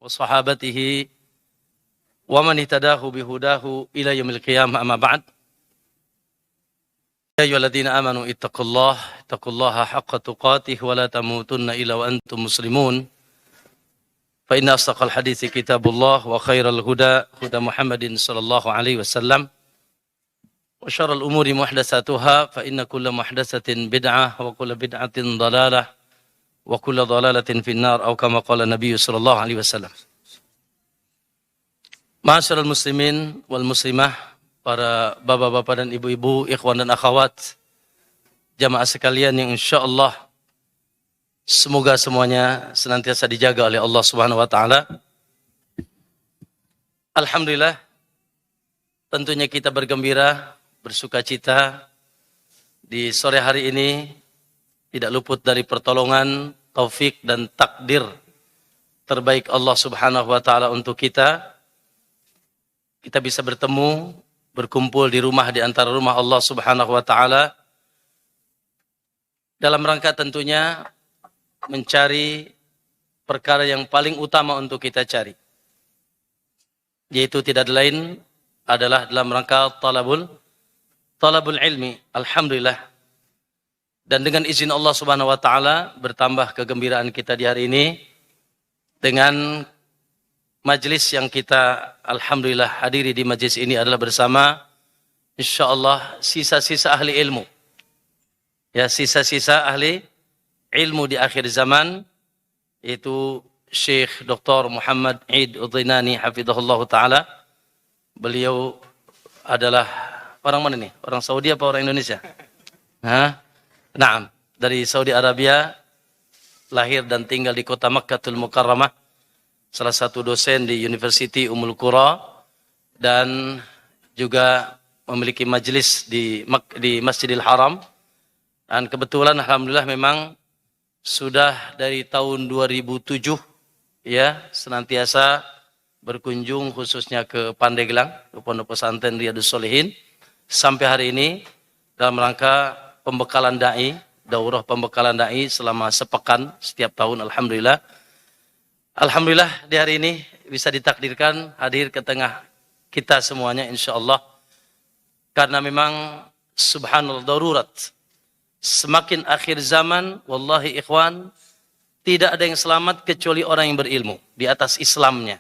وصحابته ومن اهتداه بهداه إلى يوم القيامة أما بعد يا أيها الذين آمنوا اتقوا الله حق تقاته ولا تموتن إلا وأنتم مسلمون فإن أصدق الحديث كتاب الله وخير الهدى هدى محمد صلى الله عليه وسلم وشر الأمور محدثاتها فإن كل محدثة بدعة وكل بدعة ضلالة وكل ضلالة في النار أو كما قال النبي صلى الله عليه وسلم. Ma'asyiral muslimin wal muslimah, para bapak-bapak dan ibu-ibu, ikhwan dan akhwat, jamaah sekalian yang insyaallah semoga semuanya senantiasa dijaga oleh Allah Subhanahu wa taala. Alhamdulillah, tentunya kita bergembira, bersukacita di sore hari ini tidak luput dari pertolongan, taufik dan takdir terbaik Allah Subhanahu wa taala untuk kita. Kita bisa bertemu, berkumpul di rumah di antara rumah Allah Subhanahu wa taala dalam rangka tentunya mencari perkara yang paling utama untuk kita cari, yaitu tidak lain adalah dalam rangka talabul ilmi. Alhamdulillah, dan dengan izin Allah Subhanahu wa taala bertambah kegembiraan kita di hari ini dengan majlis yang kita alhamdulillah hadiri. Di majlis ini adalah bersama insyaallah sisa-sisa ahli ilmu. Ya, sisa-sisa ahli ilmu di akhir zaman, yaitu Syekh Dr. Muhammad Eid Udhinani hafizahullah taala. Beliau adalah orang mana nih? Orang Saudi apa orang Indonesia? Naam, dari Saudi Arabia, lahir dan tinggal di kota Makkatul Mukarramah, salah satu dosen di University Ummul Qura, dan juga memiliki majlis di Masjidil Haram. Dan kebetulan alhamdulillah memang sudah dari tahun 2007 ya senantiasa berkunjung khususnya ke Pandeglang, ke Pondok Pesantren Riyadhus Shalihin, sampai hari ini dalam rangka pembekalan dai, daurah pembekalan dai selama sepekan setiap tahun. Alhamdulillah. Alhamdulillah di hari ini bisa ditakdirkan hadir ke tengah kita semuanya insyaallah, karena memang subhanallah darurat. Semakin akhir zaman, wallahi ikhwan, tidak ada yang selamat kecuali orang yang berilmu di atas Islamnya.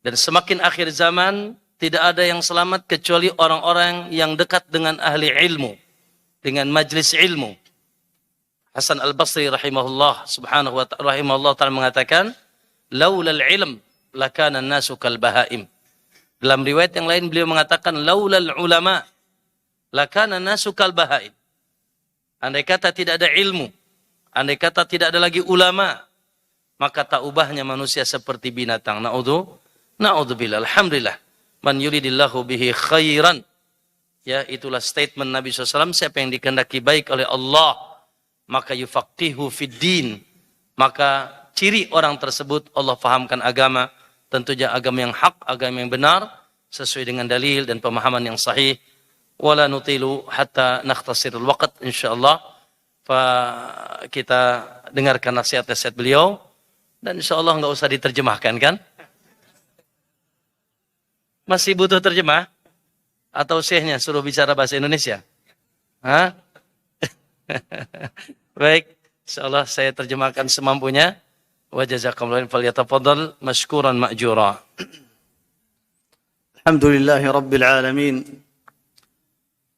Dan semakin akhir zaman, tidak ada yang selamat kecuali orang-orang yang dekat dengan ahli ilmu, dengan majlis ilmu. Hasan al-Basri rahimahullah subhanahu wa ta'ala rahimahullah ta'ala mengatakan, laulal ilm lakana an-nasu kal bahaim. Dalam riwayat yang lain beliau mengatakan, laulal ulama lakana an-nasu kal bahaim. Andai kata tidak ada ilmu, andai kata tidak ada lagi ulama, maka tak ubahnya manusia seperti binatang. Na'udzubillah. Alhamdulillah. Man yuridillahu bihi khairan. Ya, itulah statement Nabi SAW, siapa yang dikehendaki baik oleh Allah, maka yufaqihu fid din, maka ciri orang tersebut Allah fahamkan agama, tentunya agama yang hak, agama yang benar, sesuai dengan dalil dan pemahaman yang sahih. Wala nutilu hatta nakhtasirul waqt insyaallah. Kita dengarkan nasihat-nasihat beliau, dan insyaallah enggak usah diterjemahkan kan? Masih butuh terjemah? Atau syekhnya suruh bicara bahasa Indonesia? Baik, insyaallah saya terjemahkan semampunya. Wa jazakumullahu khairan, falyatafaddal mashkuran ma'jura. Alhamdulillahi rabbil alamin.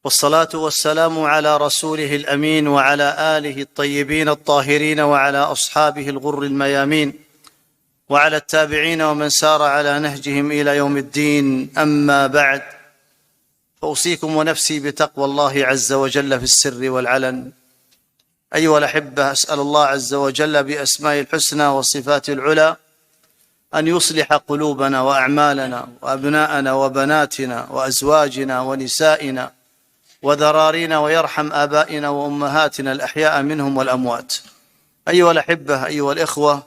والصلاة والسلام على رسوله الأمين وعلى آله الطيبين الطاهرين وعلى أصحابه الغر الميامين وعلى التابعين ومن سار على نهجهم إلى يوم الدين. أما بعد، فأوصيكم ونفسي بتقوى الله عز وجل في السر والعلن. أيها الأحبة، أسأل الله عز وجل بأسمائه الحسنى وصفاته العلى أن يصلح قلوبنا وأعمالنا وأبناءنا وبناتنا وأزواجنا ونسائنا وذرارينا، ويرحم آبائنا وأمهاتنا الأحياء منهم والأموات. أيها الأحبة، أيها الإخوة،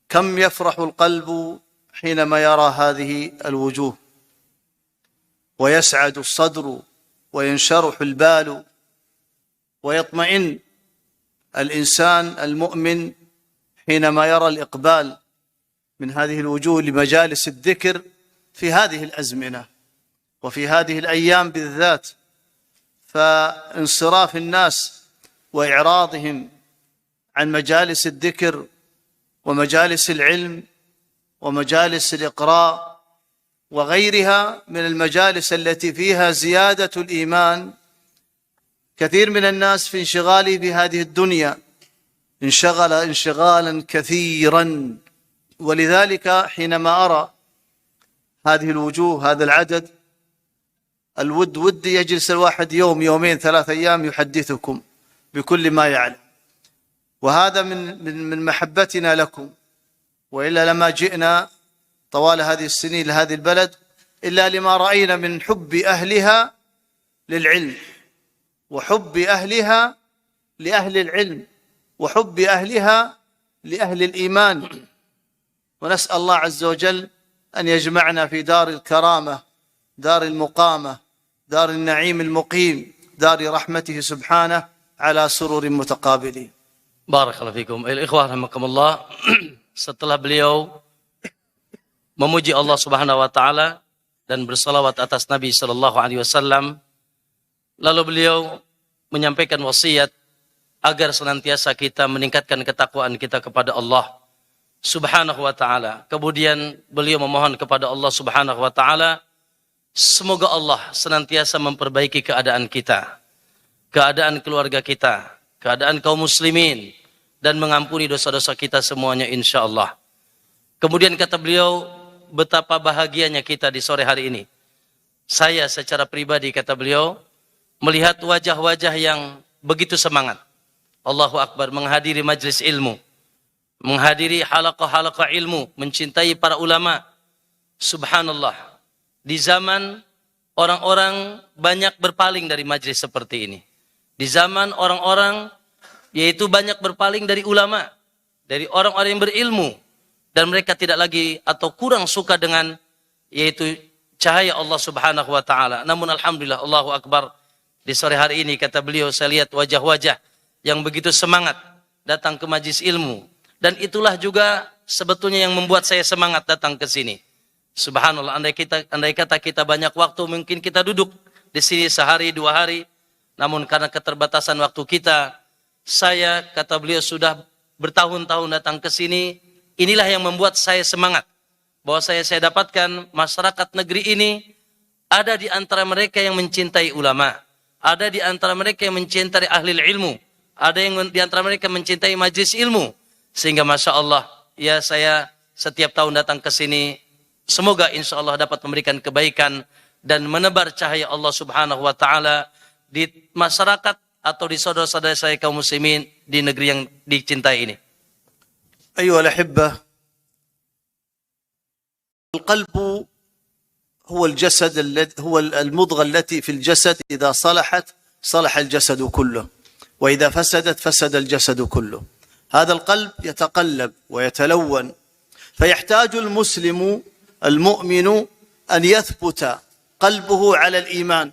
كم يفرح القلب حينما يرى هذه الوجوه، ويسعد الصدر وينشرح البال ويطمئن الإنسان المؤمن حينما يرى الإقبال من هذه الوجوه لمجالس الذكر في هذه الأزمنة وفي هذه الأيام بالذات، فانصراف الناس وإعراضهم عن مجالس الذكر ومجالس العلم ومجالس الإقراء وغيرها من المجالس التي فيها زيادة الإيمان. كثير من الناس في انشغاله بهذه الدنيا انشغل انشغالا كثيرا، ولذلك حينما أرى هذه الوجوه هذا العدد ودي يجلس الواحد يوم يومين 3 أيام يحدثكم بكل ما يعلم، وهذا من محبتنا لكم، وإلا لما جئنا طوال هذه السنين لهذه البلد إلا لما رأينا من حب أهلها للعلم، وحب أهلها لأهل العلم، وحب أهلها لأهل الإيمان. ونسأل الله عز وجل أن يجمعنا في دار الكرامة، دار المقامة، دار النعيم المقيم، دار رحمته سبحانه، على سرر متقابلين. Barakallahu fikum. Ikhwah rahimakumullah. Setelah beliau memuji Allah Subhanahu wa taala dan bersalawat atas Nabi sallallahu alaihi wasallam, lalu beliau menyampaikan wasiat agar senantiasa kita meningkatkan ketakwaan kita kepada Allah Subhanahu wa taala. Kemudian beliau memohon kepada Allah Subhanahu wa taala semoga Allah senantiasa memperbaiki keadaan kita, keadaan keluarga kita, keadaan kaum muslimin, dan mengampuni dosa-dosa kita semuanya insyaallah. Kemudian kata beliau, betapa bahagianya kita di sore hari ini. Saya secara pribadi, kata beliau, melihat wajah-wajah yang begitu semangat. Allahu Akbar, menghadiri majlis ilmu, menghadiri halaqah-halaqah ilmu, mencintai para ulama. Subhanallah, di zaman orang-orang banyak berpaling dari majlis seperti ini. Di zaman orang-orang yaitu banyak berpaling dari ulama, dari orang-orang yang berilmu, dan mereka tidak lagi atau kurang suka dengan yaitu cahaya Allah Subhanahu wa taala. Namun alhamdulillah, Allahu Akbar, di sore hari ini kata beliau saya lihat wajah-wajah yang begitu semangat datang ke majlis ilmu, dan itulah juga sebetulnya yang membuat saya semangat datang ke sini. Subhanallah, andai kata kita banyak waktu, mungkin kita duduk di sini sehari 2 hari. Namun karena keterbatasan waktu kita, saya, kata beliau, sudah bertahun-tahun datang ke sini. Inilah yang membuat saya semangat, bahwa saya dapatkan masyarakat negeri ini ada di antara mereka yang mencintai ulama, ada di antara mereka yang mencintai ahli ilmu, ada yang di antara mereka mencintai majlis ilmu. Sehingga Masya Allah, ya saya setiap tahun datang ke sini, semoga insya Allah dapat memberikan kebaikan dan menebar cahaya Allah Subhanahu wa taala di masyarakat atau di saudara-saudara saya kaum muslimin di negeri yang dicintai ini. أيها الأحبة، القلب هو الجسد هو المضغة التي في الجسد إذا صلحت صلح الجسد كله، وإذا فسدت فسد الجسد كله. هذا القلب يتقلب ويتلون، فيحتاج المسلم المؤمن أن يثبت قلبه على الإيمان.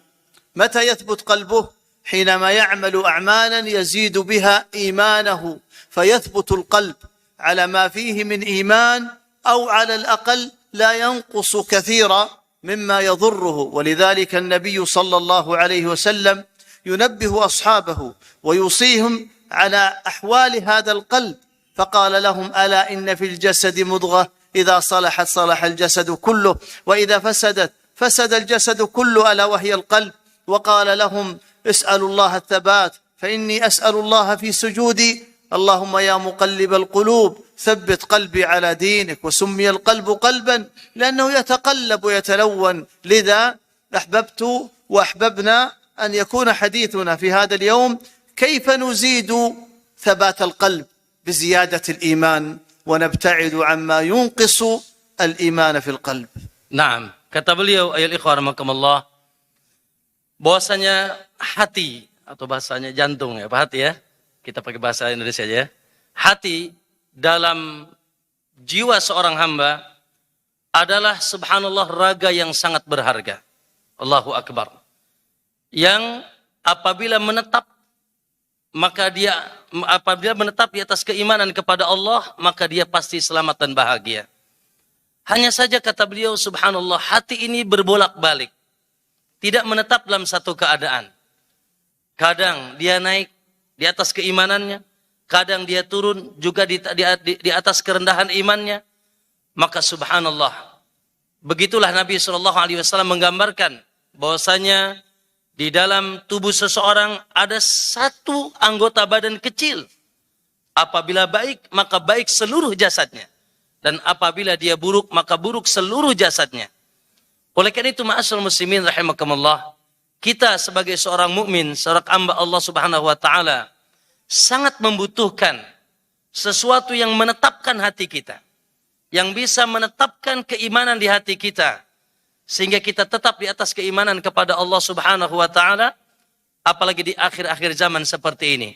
متى يثبت قلبه؟ حينما يعمل أعمالا يزيد بها إيمانه، فيثبت القلب على ما فيه من إيمان، أو على الأقل لا ينقص كثيرا مما يضره. ولذلك النبي صلى الله عليه وسلم ينبه أصحابه ويوصيهم على أحوال هذا القلب، فقال لهم: ألا إن في الجسد مضغة إذا صلحت صلح الجسد كله، وإذا فسدت فسد الجسد كله، ألا وهي القلب. وقال لهم: اسألوا الله الثبات، فإني أسأل الله في سجودي اللهم يا مقلب القلوب ثبت قلبي على دينك. وسمي القلب قلبا لأنه يتقلب ويتلون. لذا أحببت وأحببنا أن يكون حديثنا في هذا اليوم كيف نزيد ثبات القلب بزيادة الإيمان ونبتعد عما ينقص الإيمان في القلب. Naam, kata beliau, ayol ikhwah rahimakumullah, bahwasanya hati atau bahasanya jantung ya, Pak, hati ya. Kita pakai bahasa Indonesia aja ya. Hati dalam jiwa seorang hamba adalah subhanallah raga yang sangat berharga. Allahu Akbar. Yang apabila menetap maka dia apabila menetap di atas keimanan kepada Allah, maka dia pasti selamat dan bahagia. Hanya saja kata beliau, subhanallah, hati ini berbolak-balik. Tidak menetap dalam satu keadaan. Kadang dia naik di atas keimanannya, kadang dia turun juga di atas kerendahan imannya. Maka subhanallah, begitulah Nabi SAW menggambarkan bahwasanya di dalam tubuh seseorang ada satu anggota badan kecil. Apabila baik, maka baik seluruh jasadnya. Dan apabila dia buruk, maka buruk seluruh jasadnya. Oleh karena itu, ma'asyiral muslimin rahimakumullah, kita sebagai seorang mukmin, seorang hamba Allah Subhanahu wa taala, sangat membutuhkan sesuatu yang menetapkan hati kita, yang bisa menetapkan keimanan di hati kita, sehingga kita tetap di atas keimanan kepada Allah Subhanahu wa taala, apalagi di akhir-akhir zaman seperti ini.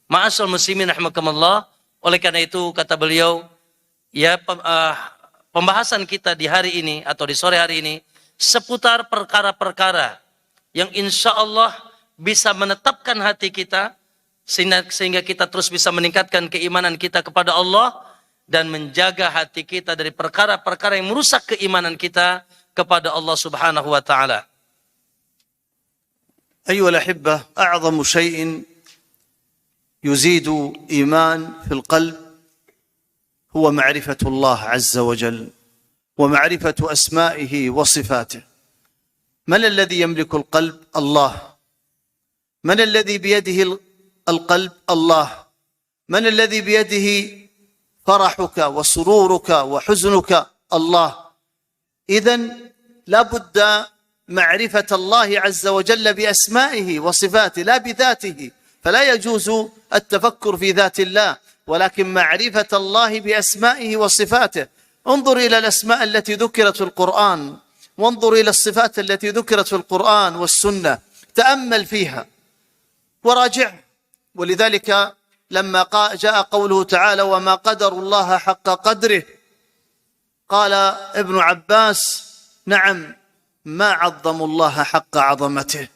Ma'asyiral muslimin rahimakumullah, oleh karena itu kata beliau, ya pembahasan kita di hari ini atau di sore hari ini seputar perkara-perkara yang insya Allah bisa menetapkan hati kita sehingga kita terus bisa meningkatkan keimanan kita kepada Allah dan menjaga hati kita dari perkara-perkara yang merusak keimanan kita kepada Allah Subhanahu wa taala. أيها الأحبة، أعظم شيء يزيد إيمان في القلب هو معرفة الله عز وجل ومعرفة أسمائه وصفاته. من الذي يملك القلب؟ الله. من الذي بيده القلب؟ الله. من الذي بيده فرحك وسرورك وحزنك؟ الله. إذن لا بد معرفة الله عز وجل بأسمائه وصفاته لا بذاته، فلا يجوز التفكر في ذات الله، ولكن معرفة الله بأسمائه وصفاته. انظر إلى الأسماء التي ذكرت في القرآن، وانظر إلى الصفات التي ذكرت في القرآن والسنة، تأمل فيها وراجع. ولذلك لما جاء قوله تعالى وما قدر الله حق قدره، قال ابن عباس نعم ما عظموا الله حق عظمته.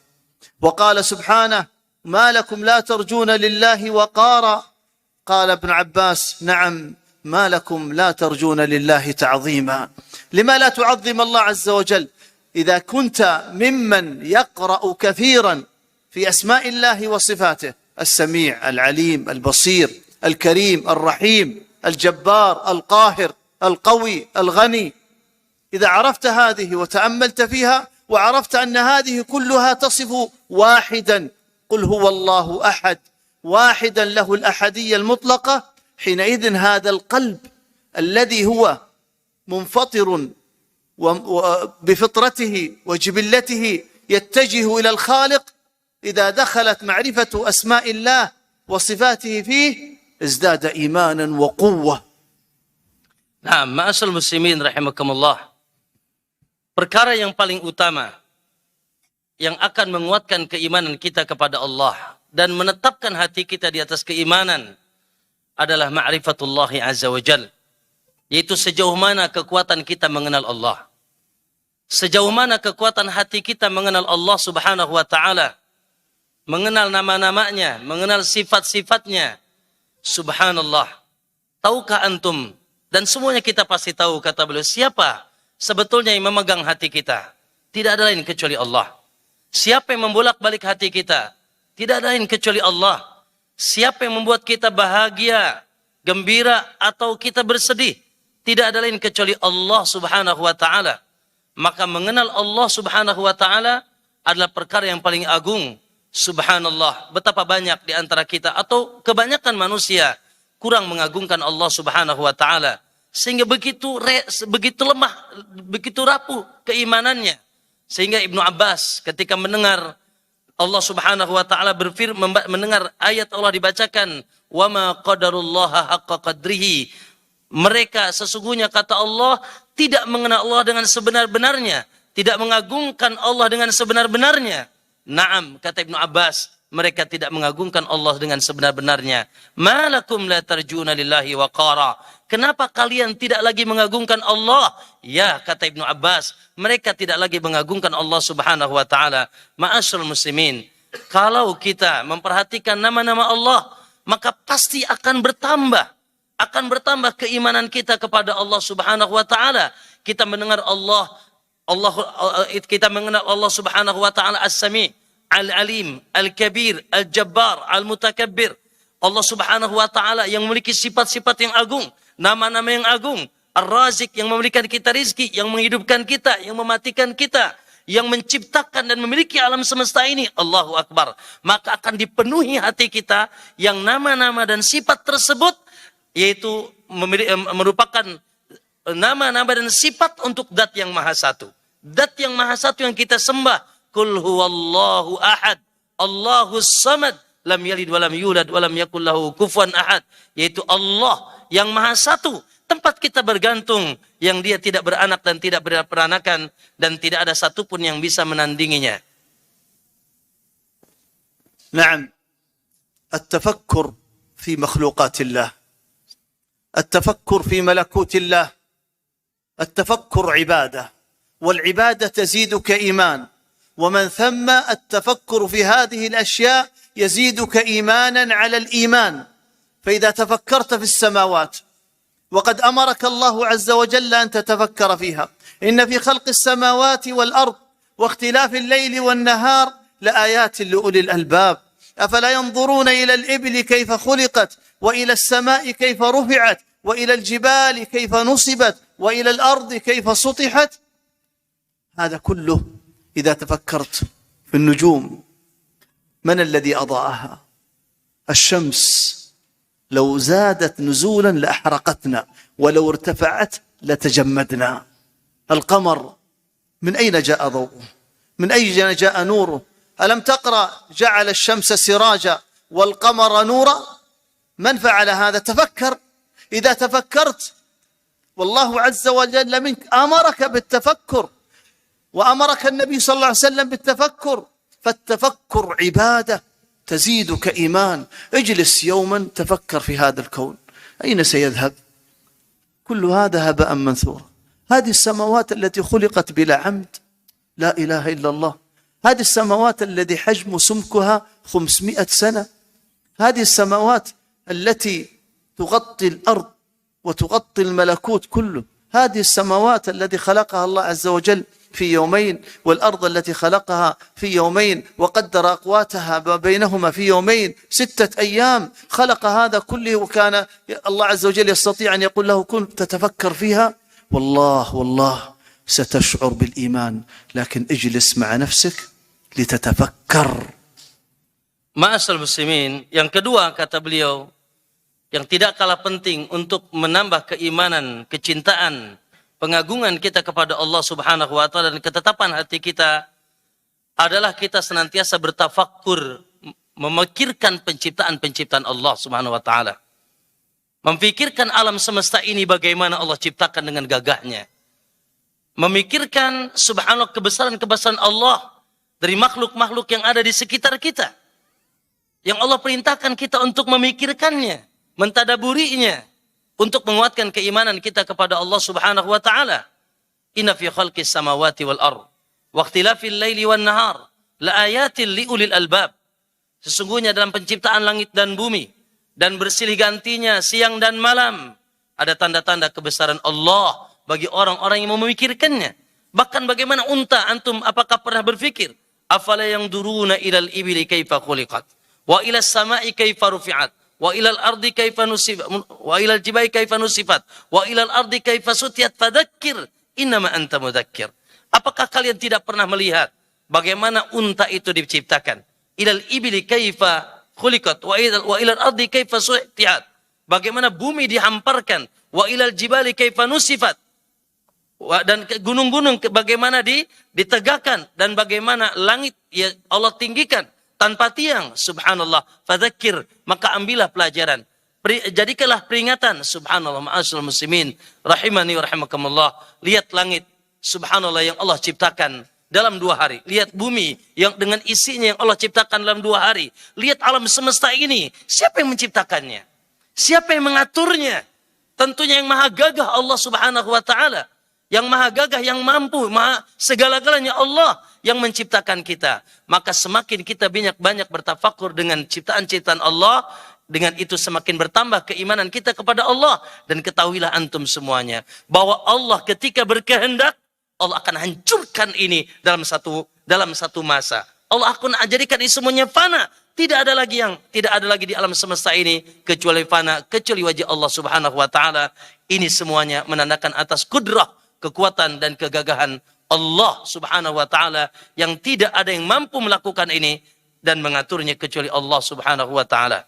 وقال سبحانه ما لكم لا ترجون لله وقارا، قال ابن عباس نعم ما لكم لا ترجون لله تعظيما. لما لا تعظم الله عز وجل؟ إذا كنت ممن يقرأ كثيرا في أسماء الله وصفاته، السميع العليم البصير الكريم الرحيم الجبار القاهر القوي الغني، إذا عرفت هذه وتأملت فيها وعرفت أن هذه كلها تصف واحدا، قل هو الله أحد، واحدا له الأحدية المطلقة، حينئذ هذا القلب الذي هو منفطر بفطرته وجبلته يتجه إلى الخالق، إذا دخلت معرفة أسماء الله وصفاته فيه ازداد إيمانا وقوة. Nah, ma'asyiral muslimin rahimakumullah, perkara yang paling utama yang akan menguatkan keimanan kita kepada Allah dan menetapkan hati kita di atas keimanan adalah ma'rifatullahi azza wa jal, yaitu sejauh mana kekuatan kita mengenal Allah, sejauh mana kekuatan hati kita mengenal Allah Subhanahu wa taala, mengenal nama-namanya, mengenal sifat-sifatnya. Subhanallah, tahukah antum, dan semuanya kita pasti tahu, kata beliau, siapa sebetulnya yang memegang hati kita? Tidak ada lain kecuali Allah. Siapa yang membolak-balik hati kita? Tidak ada lain kecuali Allah. Siapa yang membuat kita bahagia, gembira, atau kita bersedih? Tidak ada lain kecuali Allah Subhanahu wa ta'ala. Maka mengenal Allah Subhanahu wa ta'ala adalah perkara yang paling agung. Subhanallah, betapa banyak di antara kita atau kebanyakan manusia kurang mengagungkan Allah Subhanahu wa ta'ala, sehingga begitu lemah, begitu rapuh keimanannya. Sehingga Ibnu Abbas ketika mendengar Allah Subhanahu wa taala mendengar ayat Allah dibacakan, "Wa ma qadarullaha haqqa qadrihi." Mereka sesungguhnya, kata Allah, tidak mengenal Allah dengan sebenar-benarnya, tidak mengagungkan Allah dengan sebenar-benarnya. Naam, kata Ibnu Abbas, mereka tidak mengagungkan Allah dengan sebenar-benarnya. Malakum la tarjuna lillahi waqara. Kenapa kalian tidak lagi mengagungkan Allah? Ya, kata Ibnu Abbas, mereka tidak lagi mengagungkan Allah Subhanahu wa taala. Ma'asyiral muslimin, Kalau kita memperhatikan nama-nama Allah, maka pasti akan bertambah. Akan bertambah keimanan kita kepada Allah Subhanahu wa taala. Kita mendengar kita mengenal Allah Subhanahu wa taala As-Sami', Al-Alim, Al-Kabir, Al-Jabbar, Al-Mutakabbir. Allah Subhanahu wa taala yang memiliki sifat-sifat yang agung, nama-nama yang agung. Ar-Razik yang memberikan kita rizki, yang menghidupkan kita, yang mematikan kita, yang menciptakan dan memiliki alam semesta ini. Allahu Akbar. Maka akan dipenuhi hati kita yang nama-nama dan sifat tersebut, yaitu merupakan nama-nama dan sifat untuk Dat yang Maha Satu. Dat yang Maha Satu yang kita sembah. Qul huwallahu ahad, Allahus samad, lam yalid walam yulad walam yakul lahu kufuwan ahad. Yaitu Allah yang Maha Satu, tempat kita bergantung, yang dia tidak beranak dan tidak berperanakan, dan tidak ada satupun yang bisa menandinginya. نعم، التفكر في مخلوقات الله، التفكر في ملكوت الله، التفكر عبادة، والعبادة تزيدك إيمان، ومن ثم التفكر في هذه الأشياء يزيدك إيمانا على الإيمان. فإذا تفكرت في السماوات، وقد أمرك الله عز وجل أن تتفكر فيها، إن في خلق السماوات والأرض واختلاف الليل والنهار لآيات لأولي الألباب، أفلا ينظرون إلى الإبل كيف خلقت، وإلى السماء كيف رفعت، وإلى الجبال كيف نصبت، وإلى الأرض كيف سطحت. هذا كله إذا تفكرت في النجوم، من الذي أضاءها؟ الشمس لو زادت نزولا لأحرقتنا، ولو ارتفعت لتجمدنا. القمر من أين جاء ضوءه؟ من أين جاء نوره؟ ألم تقرأ جعل الشمس سراجا والقمر نورا؟ من فعل هذا؟ تفكر. إذا تفكرت والله عز وجل منك أمرك بالتفكر، وأمرك النبي صلى الله عليه وسلم بالتفكر، فالتفكر عبادة تزيدك إيمان. اجلس يوما تفكر في هذا الكون، أين سيذهب؟ كل هذا هباء منثورا. هذه السماوات التي خلقت بلا عمد، لا إله إلا الله. هذه السماوات التي حجم سمكها 500 سنة، هذه السماوات التي تغطي الأرض وتغطي الملكوت كله، هذه السماوات التي خلقها الله عز وجل في يومين، والأرض التي خلقها في يومين وقدر أقواتها بينهما في يومين، 6 أيام خلق هذا كله، وكان الله عز وجل يستطيع أن يقول له كن تتفكر فيها. والله ستشعر بالإيمان، لكن اجلس مع نفسك لتتفكر. Ma'asyiral muslimin, yang kedua kata beliau, yang tidak kalah penting untuk menambah keimanan, kecintaan, pengagungan kita kepada Allah Subhanahu wa taala dan ketetapan hati kita adalah kita senantiasa bertafakkur, memikirkan penciptaan-penciptaan Allah Subhanahu wa taala. Memikirkan alam semesta ini bagaimana Allah ciptakan dengan gagahnya. Memikirkan subhanallah kebesaran-kebesaran Allah dari makhluk-makhluk yang ada di sekitar kita. Yang Allah perintahkan kita untuk memikirkannya, mentadaburinya, untuk menguatkan keimanan kita kepada Allah Subhanahu wa taala. Inna fi khalqis samawati wal ardh wa ikhtilafil laili wan nahar laayatin liulil albab. Sesungguhnya dalam penciptaan langit dan bumi dan bersilih gantinya siang dan malam ada tanda-tanda kebesaran Allah bagi orang-orang yang memikirkannya. Bahkan bagaimana unta, antum apakah pernah berpikir? Afala yanzuruna ilal ibili kaifa khuliqat wa ilas samai kaifa rufi'at wa ilal ardi kaifa nusibat wa ilal jibali kaifa nusifat wa ilal ardi kaifa sutiyat fadzakkir innama anta mudzakkir. Apakah kalian tidak pernah melihat bagaimana unta itu diciptakan? Ilal ibili kaifa khuliqat wa ilal ardi kaifa sutiyat. Bagaimana bumi dihamparkan, wa ilal jibali kaifa nusifat. Dan gunung-gunung bagaimana ditegakkan, dan bagaimana langit ya Allah tinggikan tanpa tiang. Subhanallah. Fadzakir, maka ambillah pelajaran. Jadikanlah peringatan. Subhanallah. Ma'asyiral muslimin rahimani wa rahimakumullah. Lihat langit, subhanallah, yang Allah ciptakan dalam 2 hari. Lihat bumi yang dengan isinya yang Allah ciptakan dalam 2 hari. Lihat alam semesta ini. Siapa yang menciptakannya? Siapa yang mengaturnya? Tentunya yang maha gagah Allah Subhanahu wa taala. yang maha gagah, yang mampu, maha segala-galanya Allah yang menciptakan kita. Maka semakin kita banyak bertafakur dengan ciptaan-ciptaan Allah, dengan itu semakin bertambah keimanan kita kepada Allah. Dan ketahuilah antum semuanya, bahwa Allah ketika berkehendak, Allah akan hancurkan ini dalam satu masa. Allah akan jadikan ini semuanya fana. Tidak ada lagi di alam semesta ini kecuali fana, kecuali wajah Allah Subhanahu wa taala. Ini semuanya menandakan atas kudrah, kekuatan dan kegagahan Allah Subhanahu wa taala yang tidak ada yang mampu melakukan ini dan mengaturnya kecuali Allah Subhanahu wa taala.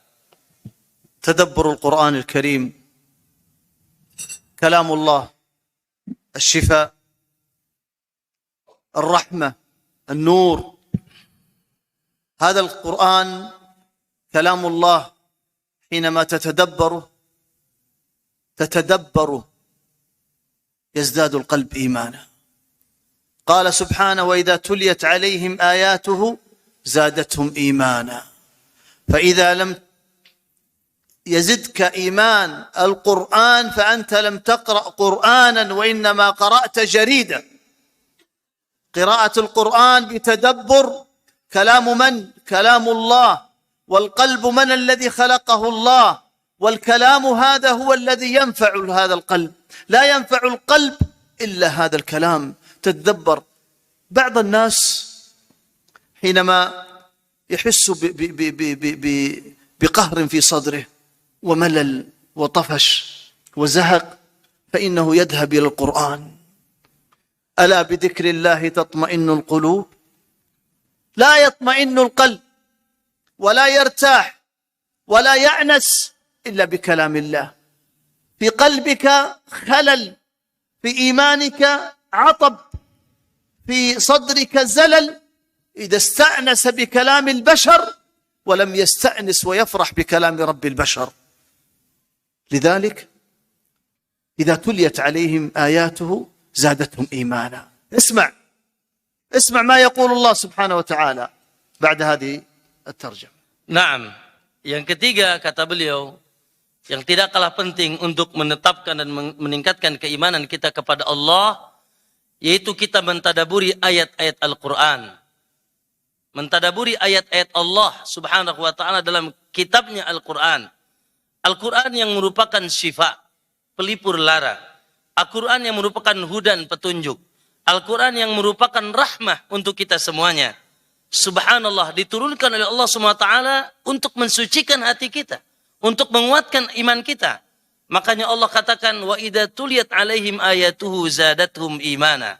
تدبر القرآن الكريم كلام الله، الشفاء، الرحمة، النور. هذا القرآن كلام الله حينما تتدبره يزداد القلب إيمانا. قال سبحانه: وإذا تليت عليهم آياته زادتهم إيمانا. فإذا لم يزدك إيمان القرآن فأنت لم تقرأ قرآنا وإنما قرأت جريدة. قراءة القرآن بتدبر كلام من؟ كلام الله. والقلب من الذي خلقه الله؟ والكلام هذا هو الذي ينفع هذا القلب. لا ينفع القلب إلا هذا الكلام. تتدبر. بعض الناس حينما يحس بقهر في صدره وملل وطفش وزهق فإنه يذهب إلى القرآن. ألا بذكر الله تطمئن القلوب. لا يطمئن القلب ولا يرتاح ولا يأنس إلا بكلام الله. في قلبك خلل، في إيمانك عطب، في صدرك زلل إذا استأنس بكلام البشر ولم يستأنس ويفرح بكلام رب البشر. لذلك إذا تليت عليهم آياته زادتهم إيمانا. اسمع ما يقول الله سبحانه وتعالى بعد هذه الترجمة. Naam. Yang ketiga kata beliau, yang tidak kalah penting untuk menetapkan dan meningkatkan keimanan kita kepada Allah, yaitu kita mentadaburi ayat-ayat Al-Quran. Mentadaburi ayat-ayat Allah Subhanahu wa ta'ala dalam kitabnya Al-Quran. Al-Quran yang merupakan syifa, pelipur lara. Al-Quran yang merupakan hudan, petunjuk. Al-Quran yang merupakan rahmah untuk kita semuanya. Subhanallah, diturunkan oleh Allah SWT untuk mensucikan hati kita, untuk menguatkan iman kita. Makanya Allah katakan, wa idza tuliyat alaihim ayatuhu zadatuhum imana.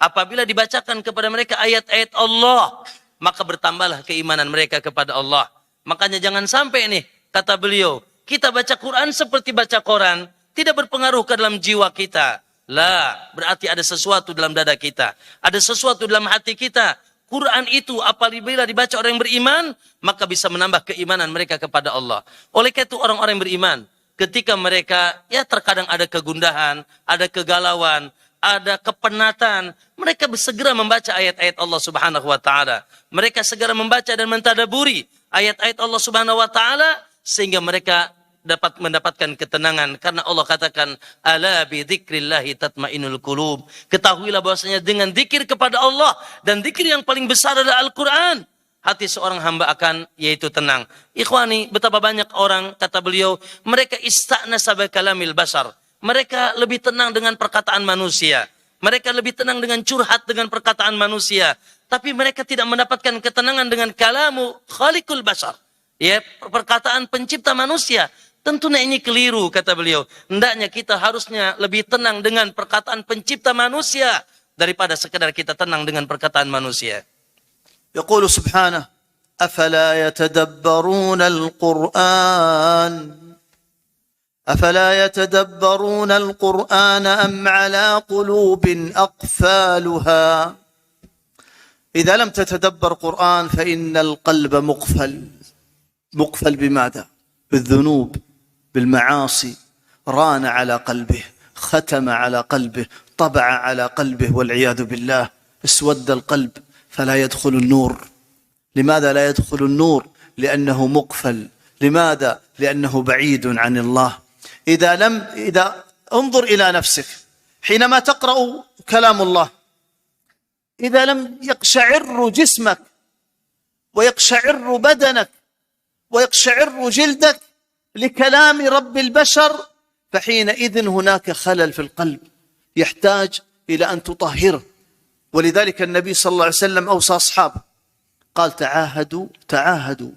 Apabila dibacakan kepada mereka ayat-ayat Allah, maka bertambahlah keimanan mereka kepada Allah. Makanya jangan sampai nih, kata beliau, kita baca Quran seperti baca koran, tidak berpengaruh ke dalam jiwa kita. Lah, berarti ada sesuatu dalam dada kita, ada sesuatu dalam hati kita. Quran itu apabila dibaca orang yang beriman, maka bisa menambah keimanan mereka kepada Allah. Oleh karena itu orang-orang yang beriman, ketika mereka terkadang ada kegundahan, ada kegalauan, ada kepenatan, mereka segera membaca ayat-ayat Allah Subhanahu wa taala. Mereka segera membaca dan mentadaburi ayat-ayat Allah Subhanahu wa taala sehingga mereka dapat mendapatkan ketenangan, karena Allah katakan ala bi dzikrillahi tatmainnul qulub. Ketahuilah bahwasanya dengan zikir kepada Allah dan zikir yang paling besar adalah Al-Qur'an, hati seorang hamba akan yaitu tenang. Ikhwani, betapa banyak orang, kata beliau, mereka ista'nasa bi kalamil bashar. Mereka lebih tenang dengan perkataan manusia. Mereka lebih tenang dengan curhat dengan perkataan manusia, tapi mereka tidak mendapatkan ketenangan dengan kalamu khaliqul bashar. Perkataan pencipta manusia. Tentunya ini keliru, kata beliau. Hendaknya kita harusnya lebih tenang dengan perkataan pencipta manusia daripada sekedar kita tenang dengan perkataan manusia. يقول سبحانه: أفلا يتدبرون القرآن أفلا يتدبرون القرآن أم على قلوب أقفالها. إذا لم تتدبر قرآن فإن القلب مقفل بماذا؟ بالذنوب، بالمعاصي. ران على قلبه، ختم على قلبه، طبع على قلبه والعياذ بالله. اسود القلب فلا يدخل النور. لماذا لا يدخل النور؟ لأنه مقفل. لماذا؟ لأنه بعيد عن الله. إذا انظر إلى نفسك، حينما تقرأ كلام الله إذا لم يقشعر جسمك ويقشعر بدنك ويقشعر جلدك لكلام رب البشر فحينئذ هناك خلل في القلب يحتاج إلى أن تطهره. ولذلك النبي صلى الله عليه وسلم أوصى أصحابه قال تعاهدوا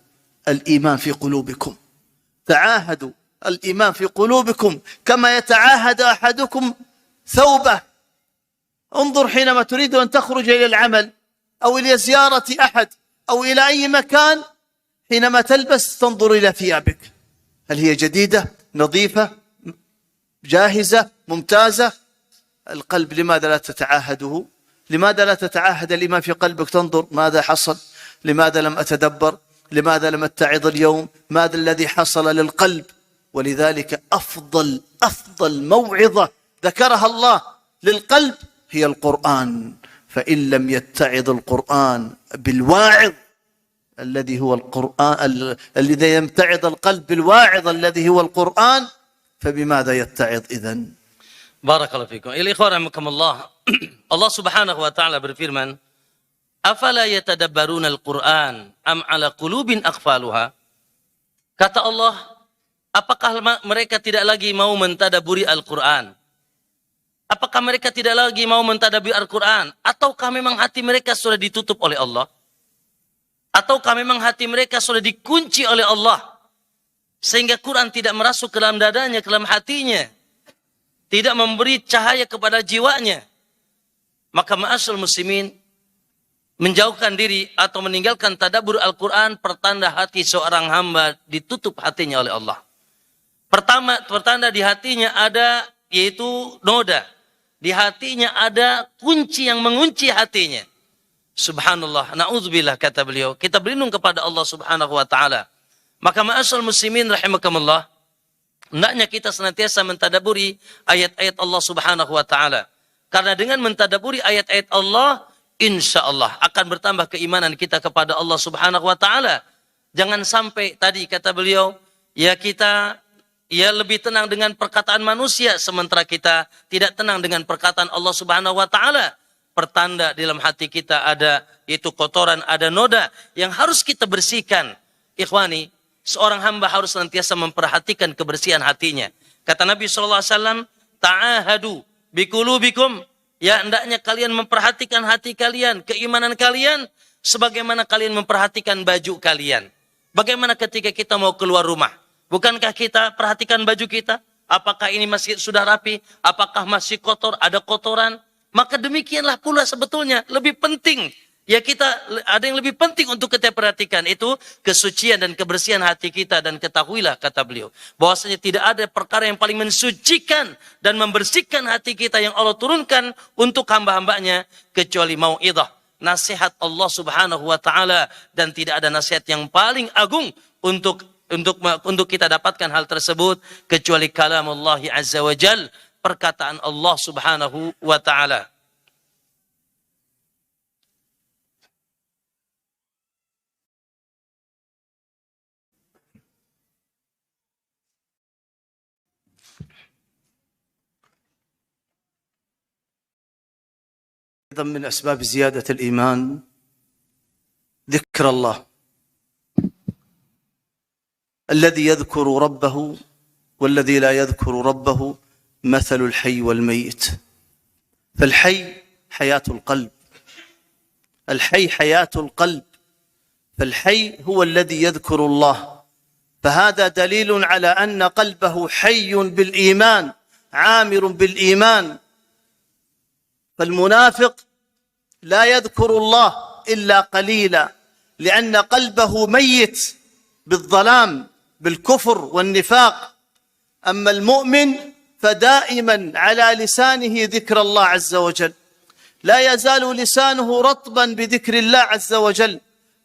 الإيمان في قلوبكم، تعاهدوا الإيمان في قلوبكم كما يتعاهد أحدكم ثوبه. انظر حينما تريد أن تخرج إلى العمل أو إلى زيارة أحد أو إلى أي مكان، حينما تلبس تنظر إلى ثيابك، هل هي جديدة نظيفة جاهزة ممتازة؟ القلب لماذا لا تتعاهده؟ لماذا لا تتعاهد الإيمان في قلبك؟ تنظر ماذا حصل، لماذا لم أتدبر، لماذا لم أتعظ اليوم، ماذا الذي حصل للقلب؟ ولذلك أفضل موعظة ذكرها الله للقلب هي القرآن. فإن لم يتعظ القرآن بالواعظ الذي هو القرآن، الذي يمتعظ القلب بالواعظ الذي هو القرآن، فبماذا يتعظ إذن؟ Barakallahu fikum. Ikhwan rahimakumullah. Allah Subhanahu wa taala berfirman, "Afala yatadabbaruna al-Qur'an am 'ala qulubin aqfaluha?" Kata Allah, apakah mereka tidak lagi mau mentadaburi Al-Qur'an? Apakah mereka tidak lagi mau mentadaburi Al-Qur'an? Ataukah memang hati mereka sudah ditutup oleh Allah? Ataukah memang hati mereka sudah dikunci oleh Allah? Sehingga Quran tidak merasuk ke dalam dadanya, ke dalam hatinya. Tidak memberi cahaya kepada jiwanya. Maka ma'asyiral muslimin, menjauhkan diri atau meninggalkan tadabbur Al-Quran pertanda hati seorang hamba ditutup hatinya oleh Allah. Pertanda di hatinya ada yaitu noda. Di hatinya ada kunci yang mengunci hatinya. Subhanallah, na'udzubillah kata beliau. Kita berlindung kepada Allah Subhanahu wa taala. Maka ma'asyiral muslimin rahimakumullah, hendaknya kita senantiasa mentadaburi ayat-ayat Allah Subhanahu wa taala. Karena dengan mentadaburi ayat-ayat Allah, insya Allah akan bertambah keimanan kita kepada Allah Subhanahu wa taala. Jangan sampai tadi kata beliau, kita lebih tenang dengan perkataan manusia sementara kita tidak tenang dengan perkataan Allah Subhanahu wa taala. Pertanda di dalam hati kita ada yaitu kotoran, ada noda yang harus kita bersihkan. Ikhwani, seorang hamba harus senantiasa memperhatikan kebersihan hatinya. Kata Nabi SAW, ta'ahadu biqulubikum. Ya, hendaknya kalian memperhatikan hati kalian, keimanan kalian, sebagaimana kalian memperhatikan baju kalian. Bagaimana ketika kita mau keluar rumah? Bukankah kita perhatikan baju kita? Apakah ini masih sudah rapi? Apakah masih kotor? Ada kotoran? Maka demikianlah pula sebetulnya lebih penting. Ya, kita ada yang lebih penting untuk kita perhatikan, itu kesucian dan kebersihan hati kita. Dan ketahuilah kata beliau, bahwasanya tidak ada perkara yang paling mensucikan dan membersihkan hati kita yang Allah turunkan untuk hamba-hambanya kecuali mau'idhah, nasihat Allah Subhanahu wa taala. Dan tidak ada nasihat yang paling agung untuk kita dapatkan hal tersebut kecuali kalamullah azza wa jal, perkataan Allah Subhanahu wa taala. أيضا من أسباب زيادة الإيمان ذكر الله. الذي يذكر ربه والذي لا يذكر ربه مثل الحي والميت. فالحي حياة القلب، الحي حياة القلب، فالحي هو الذي يذكر الله. فهذا دليل على أن قلبه حي بالإيمان، عامر بالإيمان. فالمنافق لا يذكر الله إلا قليلا لأن قلبه ميت بالظلام، بالكفر والنفاق. أما المؤمن فدائما على لسانه ذكر الله عز وجل، لا يزال لسانه رطبا بذكر الله عز وجل،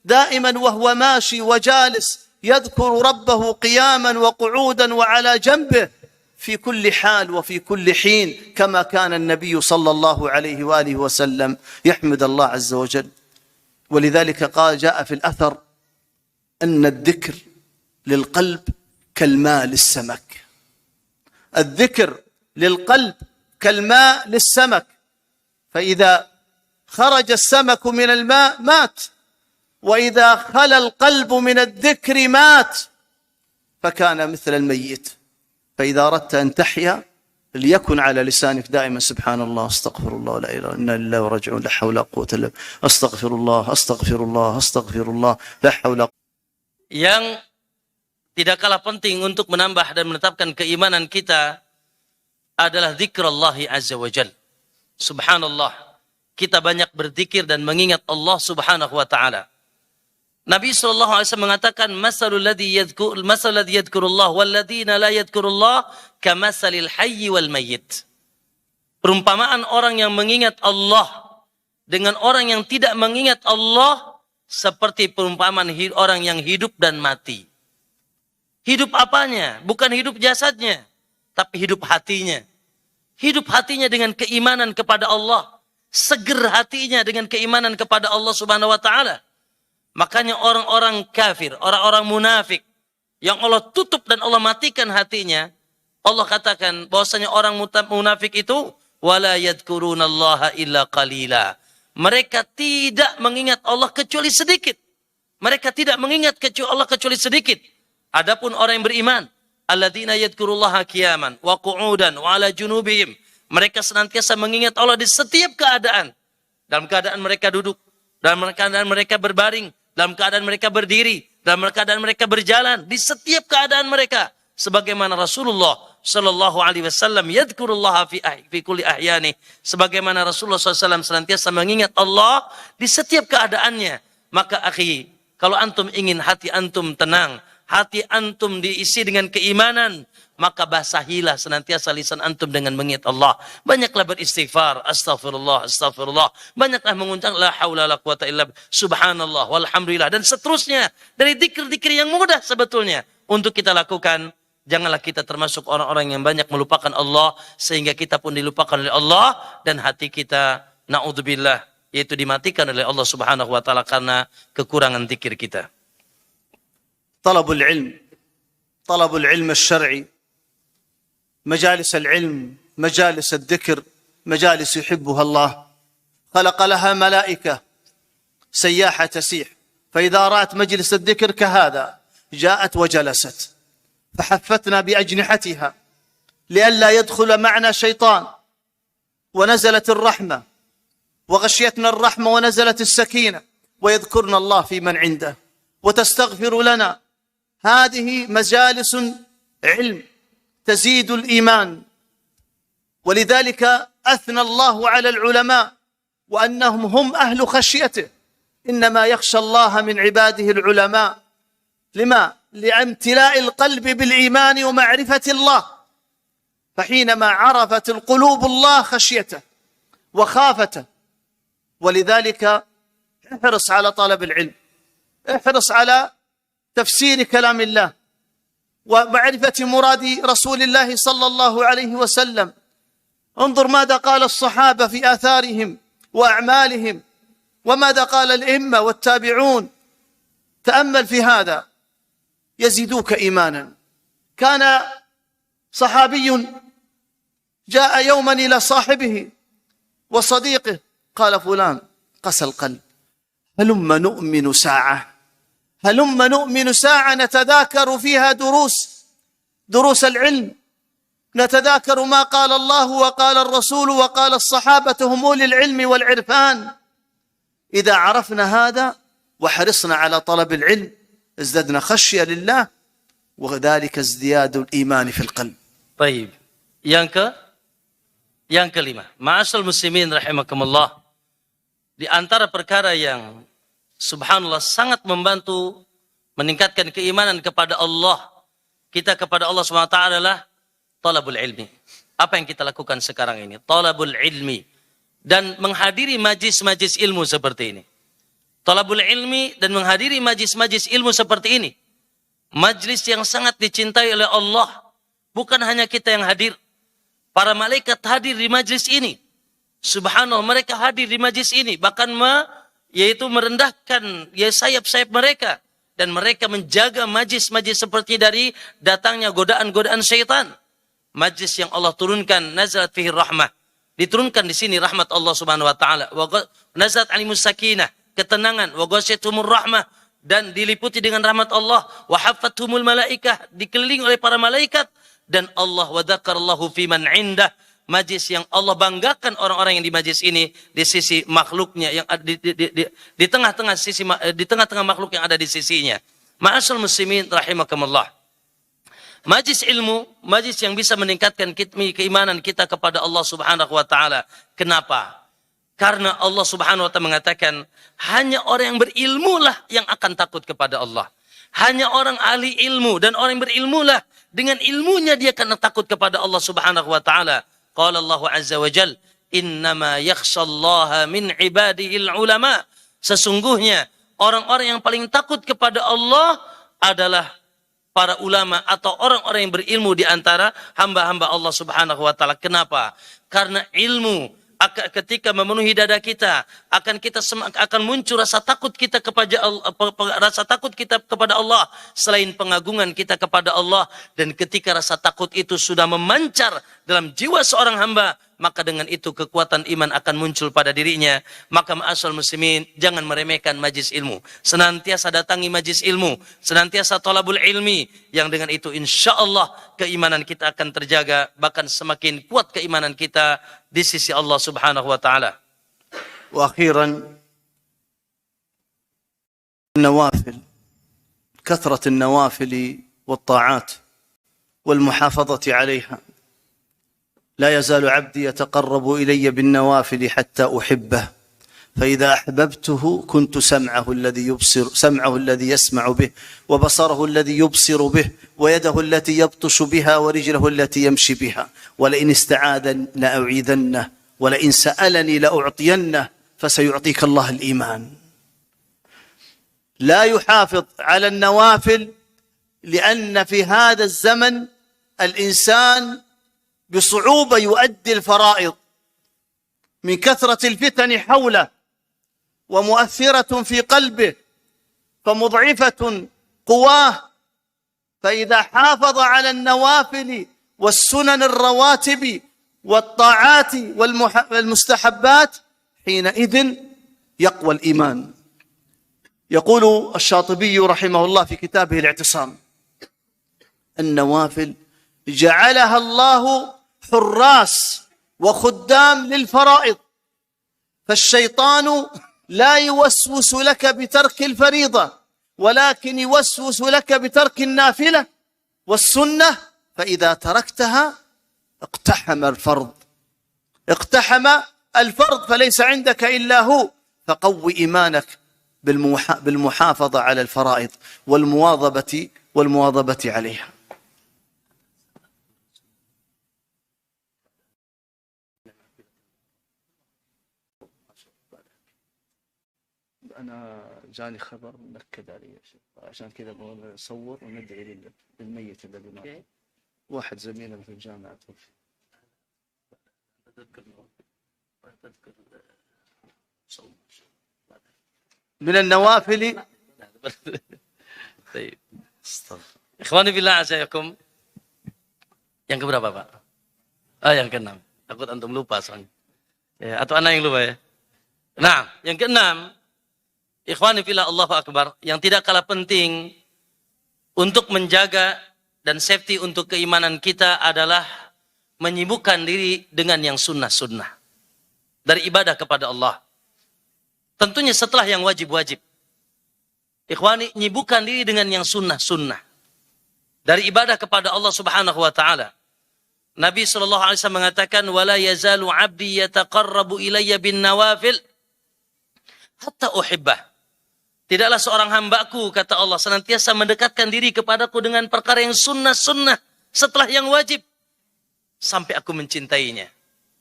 دائما وهو ماشي وجالس يذكر ربه قياما وقعودا وعلى جنبه في كل حال وفي كل حين، كما كان النبي صلى الله عليه وآله وسلم يحمد الله عز وجل. ولذلك قال جاء في الأثر أن الذكر للقلب كالماء للسمك. الذكر للقلب كالماء للسمك، فإذا خرج السمك من الماء مات، وإذا خلا القلب من الذكر مات، فكان مثل الميت. فإذا أردت أن تحيا ليكن على لسانك دائما سبحان الله، استغفر الله، لا إله إلا الله، وراجعون، لا حول ولا قوة إلا بالله، استغفر الله، استغفر الله، استغفر الله، لا حول. Yang tidak kalah penting untuk menambah dan menetapkan keimanan kita adalah zikrullah azza wa jal. Subhanallah, kita banyak berzikir dan mengingat Allah subhanahu wa ta'ala. Nabi SAW mengatakan, masalul ladzi yadhkurullah wal ladzina la yadhkurullah kamasalil hayyi wal mayyit. Perumpamaan orang yang mengingat Allah dengan orang yang tidak mengingat Allah seperti perumpamaan orang yang hidup dan mati. Hidup apanya? Bukan hidup jasadnya, tapi hidup hatinya. Hidup hatinya dengan keimanan kepada Allah. Seger hatinya dengan keimanan kepada Allah subhanahu wa ta'ala. Makanya orang-orang kafir, orang-orang munafik, yang Allah tutup dan Allah matikan hatinya, Allah katakan bahwasanya orang munafik itu, wala yadhkurunallaha illa qalila. Mereka tidak mengingat Allah kecuali sedikit. Mereka tidak mengingat Allah kecuali sedikit. Adapun orang yang beriman, alladzina yadhkurullaha qiyaman wa qu'udan wa ala junubihim. Mereka senantiasa mengingat Allah di setiap keadaan. Dalam keadaan mereka duduk, dalam keadaan mereka berbaring, dalam keadaan mereka berdiri, dalam keadaan mereka berjalan, di setiap keadaan mereka. Sebagaimana Rasulullah sallallahu alaihi wasallam yadhkurullaha fi kulli ahyani. Sebagaimana Rasulullah SAW senantiasa mengingat Allah di setiap keadaannya. Maka akhi, kalau antum ingin hati antum tenang, hati antum diisi dengan keimanan, maka basahilah senantiasa lisan antum dengan mengingat Allah. Banyaklah beristighfar, astaghfirullah, astaghfirullah. Banyaklah mengucap la haula la quwata illa billah, subhanallah, walhamdulillah, dan seterusnya. Dari zikir-zikir yang mudah sebetulnya untuk kita lakukan. Janganlah kita termasuk orang-orang yang banyak melupakan Allah, sehingga kita pun dilupakan oleh Allah, dan hati kita, na'udzubillah, yaitu dimatikan oleh Allah subhanahu wa ta'ala karena kekurangan zikir kita. طلب العلم الشرعي، مجالس العلم، مجالس الذكر، مجالس يحبها الله، خلق لها ملائكة سياحة تسيح، فإذا رأت مجلس الذكر كهذا جاءت وجلست، فحفتنا بأجنحتها لئلا يدخل معنا شيطان، ونزلت الرحمة وغشيتنا الرحمة ونزلت السكينة، ويذكرنا الله في من عنده وتستغفر لنا. هذه مجالس علم تزيد الإيمان. ولذلك أثنى الله على العلماء وأنهم هم أهل خشيته. إنما يخشى الله من عباده العلماء. لما؟ لامتلاء القلب بالإيمان ومعرفة الله. فحينما عرفت القلوب الله خشيته وخافته. ولذلك احرص على طلب العلم، احرص على تفسير كلام الله ومعرفة مراد رسول الله صلى الله عليه وسلم. انظر ماذا قال الصحابة في آثارهم وأعمالهم، وماذا قال الأئمة والتابعون. تأمل في هذا يزيدوك إيمانا. كان صحابي جاء يوما إلى صاحبه وصديقه قال فلان قسى القلب، هلم نؤمن ساعة، هلم نؤمن ساعة نتذاكر فيها دروس العلم، نتذاكر ما قال الله وقال الرسول وقال الصحابة هم أولي العلم والعرفان. إذا عرفنا هذا وحرصنا على طلب العلم ازددنا خشية لله، وذلك ازدياد الإيمان في القلب. طيب. Yang kelima, ma'asyiral muslimin rahimakumullah, di antara perkara yang subhanallah sangat membantu meningkatkan keimanan kepada Allah, kita kepada Allah SWT adalah talabul ilmi. Apa yang kita lakukan sekarang ini? Talabul ilmi. Dan menghadiri majlis-majlis ilmu seperti ini. Talabul ilmi dan menghadiri majlis-majlis ilmu seperti ini. Majlis yang sangat dicintai oleh Allah. Bukan hanya kita yang hadir. Para malaikat hadir di majlis ini. Subhanallah, mereka hadir di majlis ini. Bahkan yaitu merendahkan sayap-sayap mereka. Dan mereka menjaga majlis-majlis seperti dari datangnya godaan-godaan syaitan. majlis yang Allah turunkan, nazalat fihi rahmah. Diturunkan di sini rahmat Allah Subhanahu wa taala. Wa nazalat alimus sakinah, ketenangan, wa ghasyiyatuhumur rahmah, dan diliputi dengan rahmat Allah, wa haffathumul malaikah, dikelilingi oleh para malaikat, dan Allah wa dzakarallahu fi man indah, majlis yang Allah banggakan orang-orang yang di majlis ini di sisi makhluknya yang di tengah-tengah makhluk yang ada di sisinya. Ma'asyiral muslimin rahimakumullah. Majlis ilmu, majlis yang bisa meningkatkan keimanan kita kepada Allah Subhanahu wa taala. Kenapa? Karena Allah Subhanahu wa taala mengatakan, hanya orang yang berilmu lah yang akan takut kepada Allah. Hanya orang ahli ilmu dan orang yang berilmu lah dengan ilmunya dia akan takut kepada Allah Subhanahu wa taala. Qala Allah azza wa jalla, "Innama yakhshallaha min ibadihil ulama." Sesungguhnya orang-orang yang paling takut kepada Allah adalah para ulama atau orang-orang yang berilmu di antara hamba-hamba Allah Subhanahu wa taala. Kenapa? Karena ilmu ketika memenuhi dada kita, akan muncul rasa takut kita kepada Allah, selain pengagungan kita kepada Allah. Dan ketika rasa takut itu sudah memancar dalam jiwa seorang hamba, maka dengan itu kekuatan iman akan muncul pada dirinya. Maka ma'asyiral muslimin, jangan meremehkan majlis ilmu. Senantiasa datangi majlis ilmu, senantiasa thalabul ilmi, yang dengan itu insyaallah keimanan kita akan terjaga, bahkan semakin kuat keimanan kita di sisi Allah Subhanahu wa taala. Wa akhiran, النوافل كثرة النوافل والطاعات والمحافظة عليها. لا يزال عبدي يتقرب إلي بالنوافل حتى أحبه، فإذا أحببته كنت سمعه الذي يسمع به، وبصره الذي يبصر به، ويده التي يبطش بها، ورجله التي يمشي بها. ولئن استعاذ لأعيذنه، ولئن سألني لأعطينه، فسيعطيك الله الإيمان. لا يحافظ على النوافل لأن في هذا الزمن الإنسان بصعوبة يؤدي الفرائض من كثرة الفتن حوله ومؤثرة في قلبه، فمضعفة قواه. فإذا حافظ على النوافل والسنن الرواتب والطاعات والمستحبات حينئذ يقوى الإيمان. يقول الشاطبي رحمه الله في كتابه الاعتصام: النوافل جعلها الله حراس وخدام للفرائض، فالشيطان لا يوسوس لك بترك الفريضة، ولكن يوسوس لك بترك النافلة والسنة، فإذا تركتها اقتحم الفرض فليس عندك إلا هو. فقوي إيمانك بالمحافظة على الفرائض والمواظبة عليها. أنا جاني خبر منكد علي عشان كذا نصور وندعي للميت الذي مات. واحد زميلنا في الجامعة توفي. من النوافل. Ikhwani billah asyaikum. Yang keberapa, Pak? Yang keenam. Takut antum lupa soalnya. Ya, atau anak yang lupa ya. Nah, yang keenam, ikhwani fillah, Allahu akbar, yang tidak kalah penting untuk menjaga dan safety untuk keimanan kita adalah menyibukkan diri dengan yang sunnah-sunnah dari ibadah kepada Allah. Tentunya setelah yang wajib-wajib. Ikhwani, nyibukkan diri dengan yang sunnah-sunnah dari ibadah kepada Allah Subhanahu wa taala. Nabi sallallahu alaihi wasallam mengatakan, "Wala yazalu 'abdi yataqarrabu ilayya bin nawafil hatta uhibbah." Tidaklah seorang hambaku, kata Allah, senantiasa mendekatkan diri kepadaku dengan perkara yang sunnah-sunnah setelah yang wajib, sampai aku mencintainya.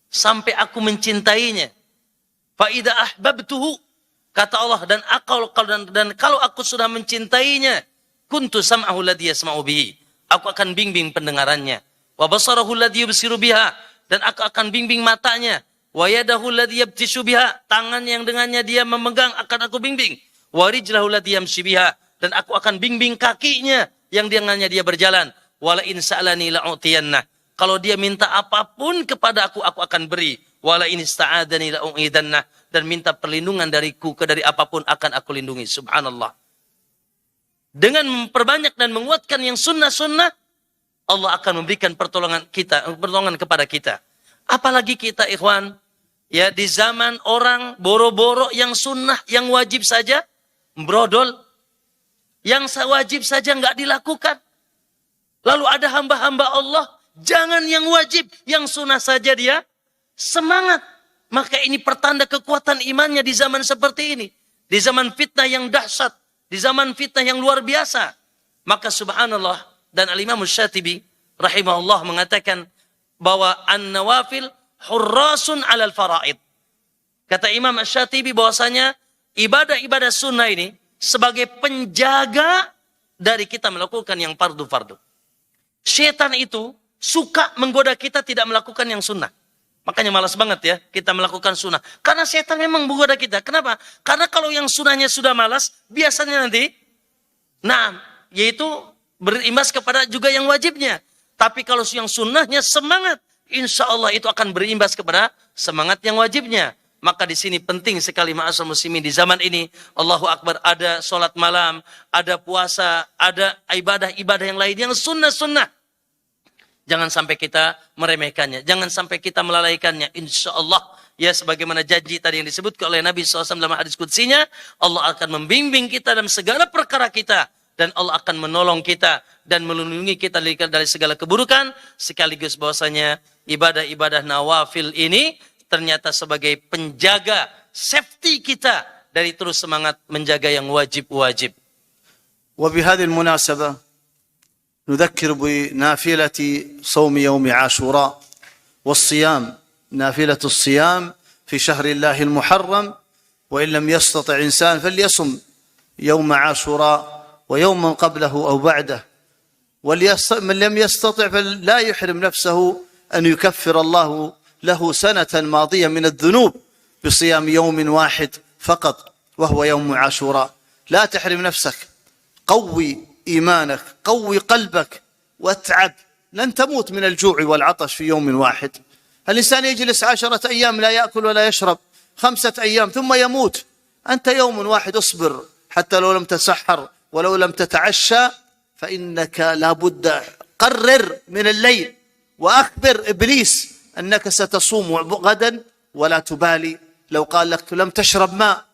Sampai aku mencintainya. Fa idza ahbabtuhu, kata Allah, dan kalau aku sudah mencintainya, kuntu sam'ahu alladhi yasma'u bihi, aku akan bimbing pendengarannya. Wa basarahu alladhi yubsiru biha, dan aku akan bimbing matanya. Wa yadahu alladhi yabtishu biha, tangan yang dengannya dia memegang akan aku bimbing. Wa rijlahu allati yamshi biha, dan aku akan bimbing kakinya yang dengannya dia berjalan. Wala in sa'alani la'utiyannah, Kalau dia minta apapun kepada aku akan beri. Wala in ista'adani la u'idannah. Dan minta perlindungan dariku dari apapun akan aku lindungi. Subhanallah. Dengan memperbanyak dan menguatkan yang sunnah-sunnah, Allah akan memberikan pertolongan kepada kita. Apalagi kita, ikhwan, ya di zaman orang boro-boro yang sunnah, yang wajib saja, brodol. Yang wajib saja nggak dilakukan. Lalu ada hamba-hamba Allah, jangan yang wajib, yang sunnah saja dia semangat. Maka ini pertanda kekuatan imannya di zaman seperti ini. Di zaman fitnah yang dahsyat. Di zaman fitnah yang luar biasa. Maka subhanallah, dan Al-Imam Syatibi rahimahullah mengatakan bahwa an-nawafil hurrasun alal faraid. Kata Imam Syatibi bahwasanya ibadah-ibadah sunnah ini sebagai penjaga dari kita melakukan yang fardu-fardu. Syaitan itu suka menggoda kita tidak melakukan yang sunnah. Makanya malas banget ya kita melakukan sunnah. Karena syaitan memang menggoda kita. Kenapa? Karena kalau yang sunnahnya sudah malas, biasanya nanti, yaitu berimbas kepada juga yang wajibnya. Tapi kalau yang sunnahnya semangat, insya Allah itu akan berimbas kepada semangat yang wajibnya. Maka di sini penting sekali ma'asyiral muslimin di zaman ini. Allahu Akbar, ada sholat malam, ada puasa, ada ibadah-ibadah yang lain yang sunnah-sunnah. Jangan sampai kita meremehkannya. Jangan sampai kita melalaikannya. Insya Allah, ya sebagaimana janji tadi yang disebutkan oleh Nabi SAW dalam hadis qudsinya, Allah akan membimbing kita dalam segala perkara kita. Dan Allah akan menolong kita dan melindungi kita dari segala keburukan. Sekaligus bahwasanya ibadah-ibadah nawafil ini ternyata sebagai penjaga safety kita dari terus semangat menjaga yang wajib-wajib. وبهذه المناسبة نذكر بنافلة صوم يوم عاشوراء والصيام، نافلة الصيام في شهر الله المحرم، وإن لم يستطع إنسان فليصم يوم عاشوراء ويوما قبله أو بعده، من لم يستطع فلا يحرم نفسه أن يكفر الله له سنة ماضية من الذنوب بصيام يوم واحد فقط وهو يوم عاشوراء. لا تحرم نفسك، قوي إيمانك، قوي قلبك واتعب. لن تموت من الجوع والعطش في يوم واحد. الإنسان يجلس 10 أيام لا يأكل ولا يشرب، 5 أيام ثم يموت. أنت يوم واحد اصبر، حتى لو لم تسحر ولو لم تتعشى فإنك لابد قرر من الليل وأخبر إبليس أنك ستصوم غدا ولا تبالي. لو قال لك لم تشرب ماء،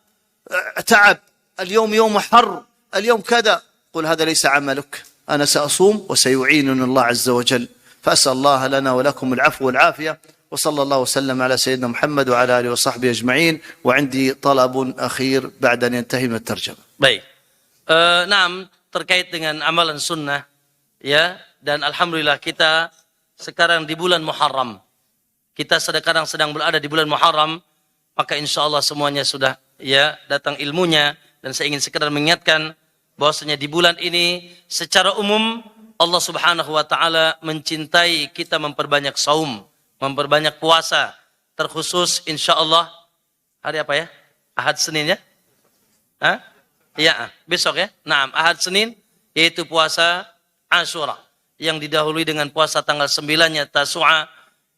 تعب، اليوم يوم حر، اليوم كذا، قل هذا ليس عملك، أنا سأصوم وسيعينني الله عز وجل. فأسأل الله لنا ولكم العفو والعافية، وصلى الله وسلم على سيدنا محمد وعلى آله وصحبه أجمعين. وعندي طلب أخير بعد أن ينتهي من الترجمة. Baik. Terkait dengan amalan sunnah, ya, dan alhamdulillah kita sekarang di bulan Muharram. Kita sekarang sedang berada di bulan Muharram, maka insya Allah semuanya sudah ya datang ilmunya. Dan saya ingin sekedar mengingatkan bahwasanya di bulan ini secara umum Allah Subhanahu wa taala mencintai kita memperbanyak saum, memperbanyak puasa. Terkhusus insya Allah hari apa ya? Ahad Senin ya? Ya, besok ya. Ahad Senin yaitu puasa Asyura yang didahului dengan puasa tanggal 9-nya Tasu'a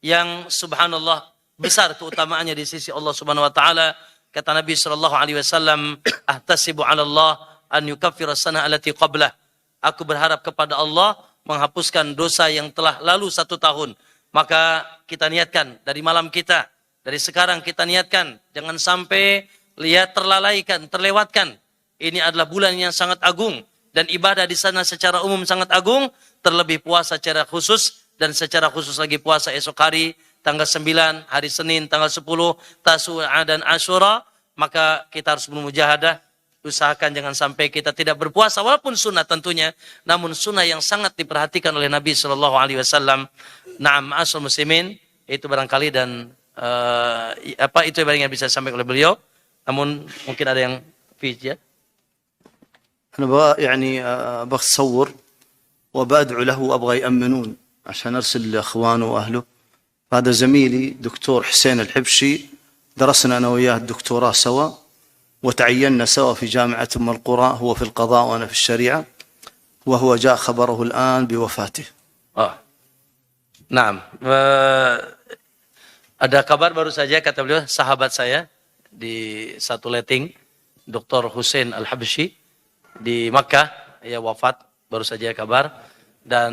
yang subhanallah besar keutamaannya di sisi Allah Subhanahu wa taala. Kata Nabi sallallahu alaihi wasallam, "Ahtasibu 'ala Allah an yukaffira as-sanah allati qablah." Aku berharap kepada Allah menghapuskan dosa yang telah lalu 1 tahun. Maka kita niatkan dari malam kita, dari sekarang kita niatkan jangan sampai terlalaikan, terlewatkan. Ini adalah bulan yang sangat agung dan ibadah di sana secara umum sangat agung, terlebih puasa secara khusus dan secara khusus lagi puasa esok hari tanggal 9, hari Senin tanggal 10 Tasu'a dan Asyura. Maka kita harus bermujahadah, usahakan jangan sampai kita tidak berpuasa walaupun sunnah tentunya, namun sunnah yang sangat diperhatikan oleh Nabi sallallahu alaihi wasallam. Ma'asyiral muslimin, itu barangkali dan itu yang bisa disampaikan oleh beliau. Namun mungkin ada yang ya. أنا يعني بصور وبأدعو له وأبغى يأمنون عشان أرسل لأخوانه وأهله. هذا زميلي دكتور حسين الحبشي، درسنا أنا وياه الدكتوراه سوا وتعيننا سوا في جامعة أم القرى، هو في القضاء وأنا في الشريعة، وهو جاء خبره الآن بوفاته. Nah, ada kabar baru saja kata beliau, sahabat saya di satu letting, Dr. Hussein Al-Habsyi di Makkah, ya wafat baru saja kabar. Dan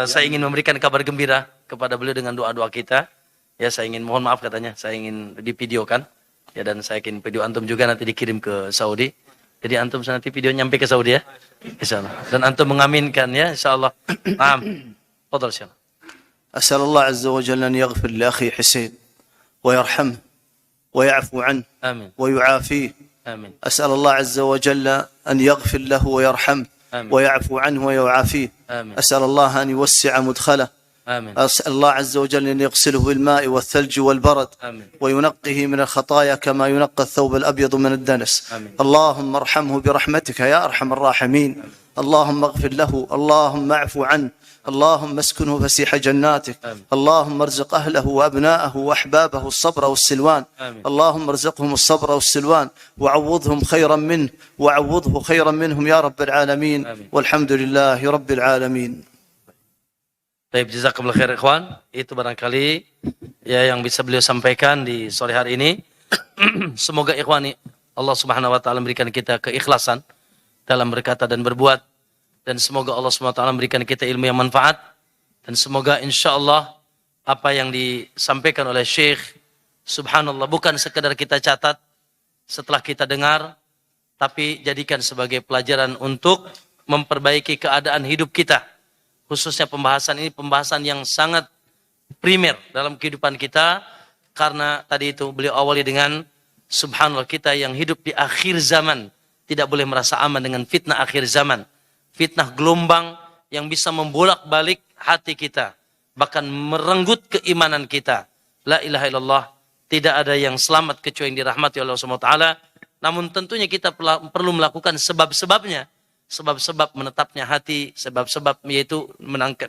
saya ingin memberikan kabar gembira kepada beliau dengan doa-doa kita. Ya, saya ingin mohon maaf katanya, saya ingin divideokan. Ya, dan saya ingin video antum juga nanti dikirim ke Saudi. Jadi antum nanti video nyampe ke Saudi ya. Insyaallah. Dan antum mengaminkan ya insyaallah. Naam. Fadhal Syekh. أسأل الله عز وجل أن يغفر لأخي حسين ويرحمه ويعفو عنه آمين. ويعافيه. آمين. أسأل الله عز وجل أن يغفر له ويرحمه آمين. ويعفو عنه ويعافيه. آمين. أسأل الله أن يوسع مدخله. آمين. أسأل الله عز وجل أن يغسله بالماء والثلج والبرد. آمين. وينقه من الخطايا كما ينقى الثوب الأبيض من الدنس. آمين. اللهم ارحمه برحمتك يا أرحم الراحمين. آمين. اللهم اغفر له، اللهم اعفو عنه، اللهم اسكنه فسيح جناتك. آمين. اللهم ارزق أهله وأبناءه وأحبابه الصبر والسلوان. آمين. اللهم ارزقهم الصبر والسلوان وعوضهم خيرا منه وعوضه خيرا منهم يا رب العالمين. آمين. والحمد لله رب العالمين. Baik, jazakumullah khair ikhwan. Itu barangkali ya yang bisa beliau sampaikan di sore hari ini. Semoga ikhwani Allah Subhanahu wa taala memberikan kita keikhlasan dalam berkata dan berbuat, dan semoga Allah Subhanahu wa taala memberikan kita ilmu yang manfaat, dan semoga insyaallah apa yang disampaikan oleh Syekh subhanallah bukan sekedar kita catat setelah kita dengar, tapi jadikan sebagai pelajaran untuk memperbaiki keadaan hidup kita. Khususnya pembahasan ini pembahasan yang sangat primer dalam kehidupan kita, karena tadi itu beliau awali dengan subhanallah, kita yang hidup di akhir zaman tidak boleh merasa aman dengan fitnah akhir zaman, fitnah gelombang yang bisa membolak-balik hati kita, bahkan merenggut keimanan kita. La ilaha illallah, tidak ada yang selamat kecuali yang dirahmati oleh Allah Subhanahu wa taala. Namun tentunya kita perlu melakukan sebab-sebabnya. Sebab-sebab menetapnya hati, sebab-sebab yaitu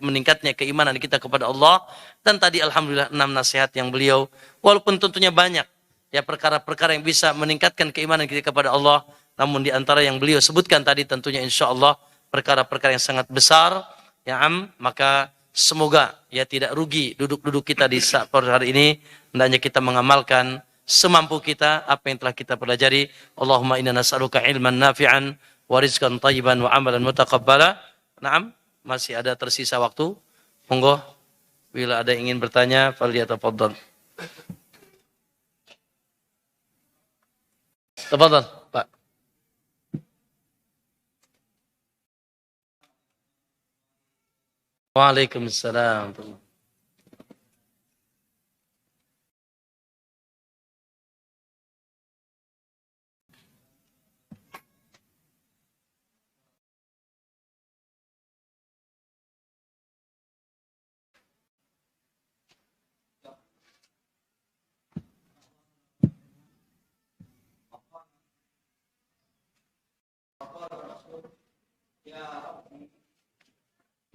meningkatnya keimanan kita kepada Allah. Dan tadi alhamdulillah 6 nasihat yang beliau, walaupun tentunya banyak ya perkara-perkara yang bisa meningkatkan keimanan kita kepada Allah, namun di antara yang beliau sebutkan tadi tentunya insyaallah perkara-perkara yang sangat besar ya maka semoga ya tidak rugi duduk-duduk kita di saat hari ini. Hendaknya kita mengamalkan semampu kita apa yang telah kita pelajari. Allahumma inna nas'aluka ilman nafi'an wa rizqan thayyiban wa amalan mutaqabbala. Naam, masih ada tersisa waktu. Monggo bila ada yang ingin bertanya, falyatafaddal. Tafadhal, Pak. Waalaikumsalam.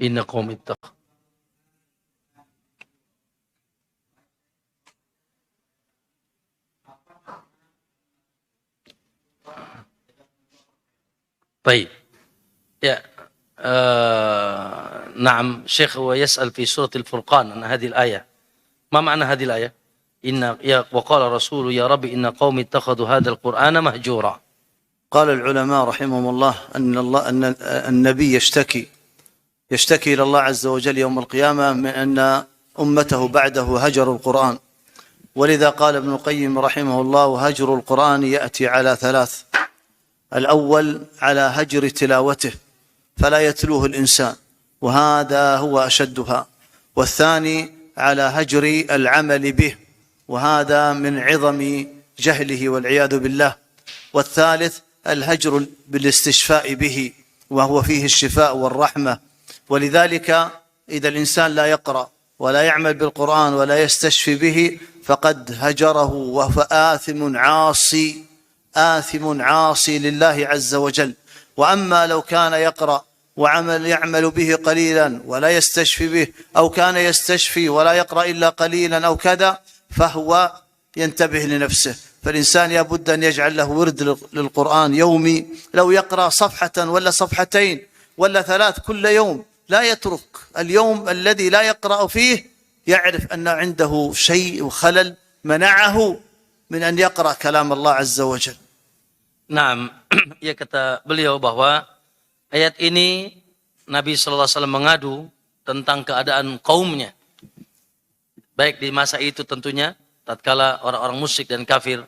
Inna qaumi ittaqu. طيب يا نعم شيخ هو يسأل في سورة الفرقان عن هذه الآية. ما معنى هذه الآية؟ وقال رسول يا رب إن قوم اتخذوا هذا القرآن مهجورا. قال العلماء رحمهم الله أن النبي يشتكي إلى الله عز وجل يوم القيامة من أن أمته بعده هجروا القرآن، ولذا قال ابن القيم رحمه الله هجر القرآن يأتي على 3. الأول على هجر تلاوته فلا يتلوه الإنسان وهذا هو أشدها، والثاني على هجر العمل به وهذا من عظم جهله والعياذ بالله، والثالث الهجر بالاستشفاء به وهو فيه الشفاء والرحمة. ولذلك إذا الإنسان لا يقرأ ولا يعمل بالقرآن ولا يستشفي به فقد هجره وهو آثم عاصي لله عز وجل. وأما لو كان يقرأ يعمل به قليلا ولا يستشفي به، أو كان يستشفي ولا يقرأ إلا قليلا أو كذا، فهو ينتبه لنفسه، فالإنسان لابد أن يجعل له ورد للقرآن يومي، لو يقرأ صفحة ولا صفحتين ولا 3 كل يوم، لا يترك اليوم الذي لا يقرأ فيه، يعرف أن عنده شيء وخلل منعه من أن يقرأ كلام الله عز وجل. Naam, ya kata beliau bahwa ayat ini Nabi sallallahu alaihi wasallam mengadu tentang keadaan kaumnya. Baik di masa itu tentunya tatkala orang-orang musyrik dan kafir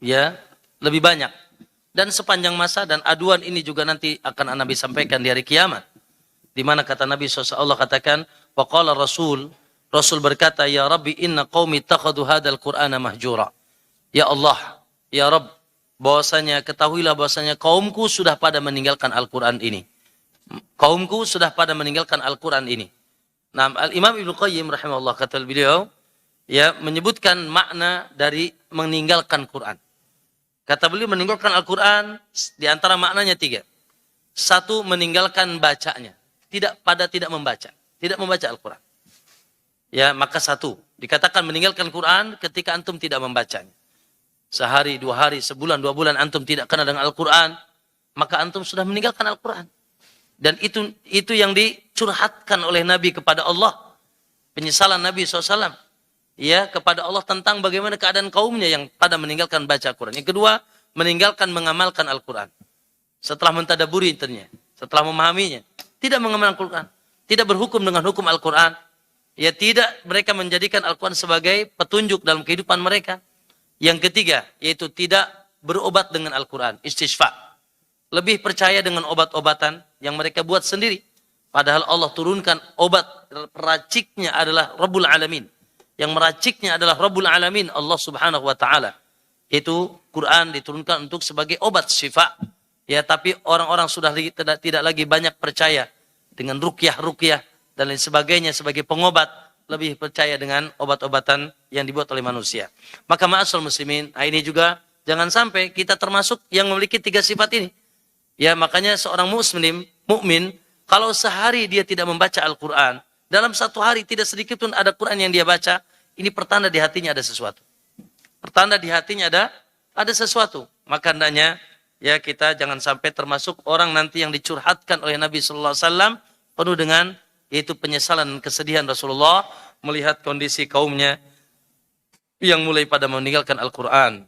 ya lebih banyak, dan sepanjang masa, dan aduan ini juga nanti akan Nabi sampaikan di hari kiamat, di mana kata Nabi SAW, Allah katakan waqala Rasul berkata, ya Rabbi inna qaumi takhadu hadzal Qur'ana mahjura. Ya Allah, ya Rabb, bahwasanya ketahuilah bahwasanya kaumku sudah pada meninggalkan Al-Qur'an ini. Kaumku sudah pada meninggalkan Al-Qur'an ini. Nah, Al-Imam Ibnu Qayyim rahimahullah kata beliau ya menyebutkan makna dari meninggalkan Quran. Kata beliau meninggalkan Al-Quran di antara maknanya 3. 1, meninggalkan bacanya. Tidak membaca Al-Quran. Ya, maka 1, dikatakan meninggalkan Quran ketika antum tidak membacanya. Sehari, 2 hari, sebulan, 2 bulan antum tidak kenal dengan Al-Quran, maka antum sudah meninggalkan Al-Quran. Dan itu yang dicurhatkan oleh Nabi kepada Allah. Penyesalan Nabi SAW ya kepada Allah tentang bagaimana keadaan kaumnya yang pada meninggalkan baca Al-Quran. Yang kedua, meninggalkan mengamalkan Al-Quran. Setelah mentadaburi intinya, setelah memahaminya, tidak mengamalkan Al-Quran, tidak berhukum dengan hukum Al-Quran, ya tidak mereka menjadikan Al-Quran sebagai petunjuk dalam kehidupan mereka. Yang ketiga, yaitu tidak berobat dengan Al-Quran, istisfa. Lebih percaya dengan obat-obatan yang mereka buat sendiri. Padahal Allah turunkan obat, peraciknya adalah Rabbul Alamin. Yang meraciknya adalah Rabbul Alamin, Allah Subhanahu wa taala. Itu Quran diturunkan untuk sebagai obat syifa. Ya, tapi orang-orang sudah tidak lagi banyak percaya dengan ruqyah dan lain sebagainya sebagai pengobat, lebih percaya dengan obat-obatan yang dibuat oleh manusia. Maka ma'asal muslimin, ini juga jangan sampai kita termasuk yang memiliki 3 sifat ini. Ya, makanya seorang mukmin kalau sehari dia tidak membaca Al-Quran, dalam 1 hari tidak sedikit pun ada Quran yang dia baca, ini pertanda di hatinya ada sesuatu. Pertanda di hatinya ada sesuatu. Maka hendaknya ya kita jangan sampai termasuk orang nanti yang dicurhatkan oleh Nabi sallallahu alaihi wasallam penuh dengan yaitu penyesalan dan kesedihan Rasulullah melihat kondisi kaumnya yang mulai pada meninggalkan Al-Quran.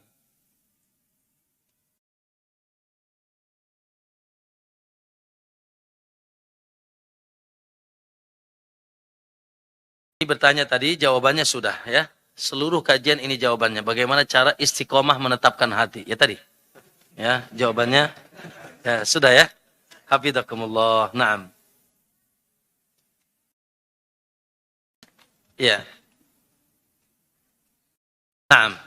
Bertanya tadi, jawabannya sudah ya. Seluruh kajian ini jawabannya. Bagaimana cara istiqomah menetapkan hati. Ya tadi. Ya, jawabannya ya sudah ya. Hafizakumullah. Naam. Ya. Naam.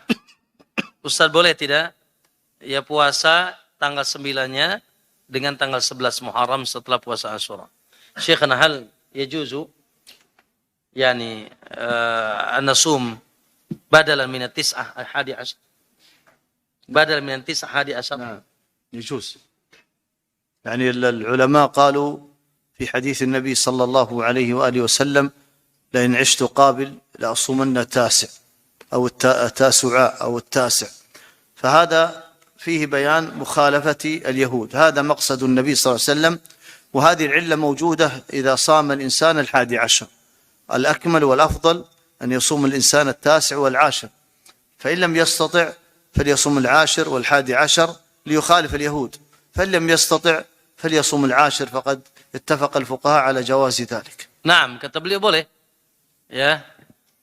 Ustaz boleh tidak? Ya puasa tanggal 9-nya dengan tanggal 11 Muharram setelah puasa Asyura. Syekhana hal yajuzu يعني أن نصوم بدلا من 9 11 بدلا من 9 11. نعم يجوز. يعني العلماء قالوا في حديث النبي صلى الله عليه وآله وسلم لئن عشت قابل لأصومن 9 أو 9 أو 9. فهذا فيه بيان مخالفة اليهود. هذا مقصد النبي صلى الله عليه وسلم، وهذه العلة موجودة إذا صام الإنسان 11. الأكمل والأفضل أن يصوم الإنسان 9 و10، فإن لم يستطع فليصوم 10 و11 ليخالف اليهود، فإن لم يستطع فليصوم 10 فقد اتفق الفقهاء على جواز ذلك. Naam, kata beliau boleh. Ya,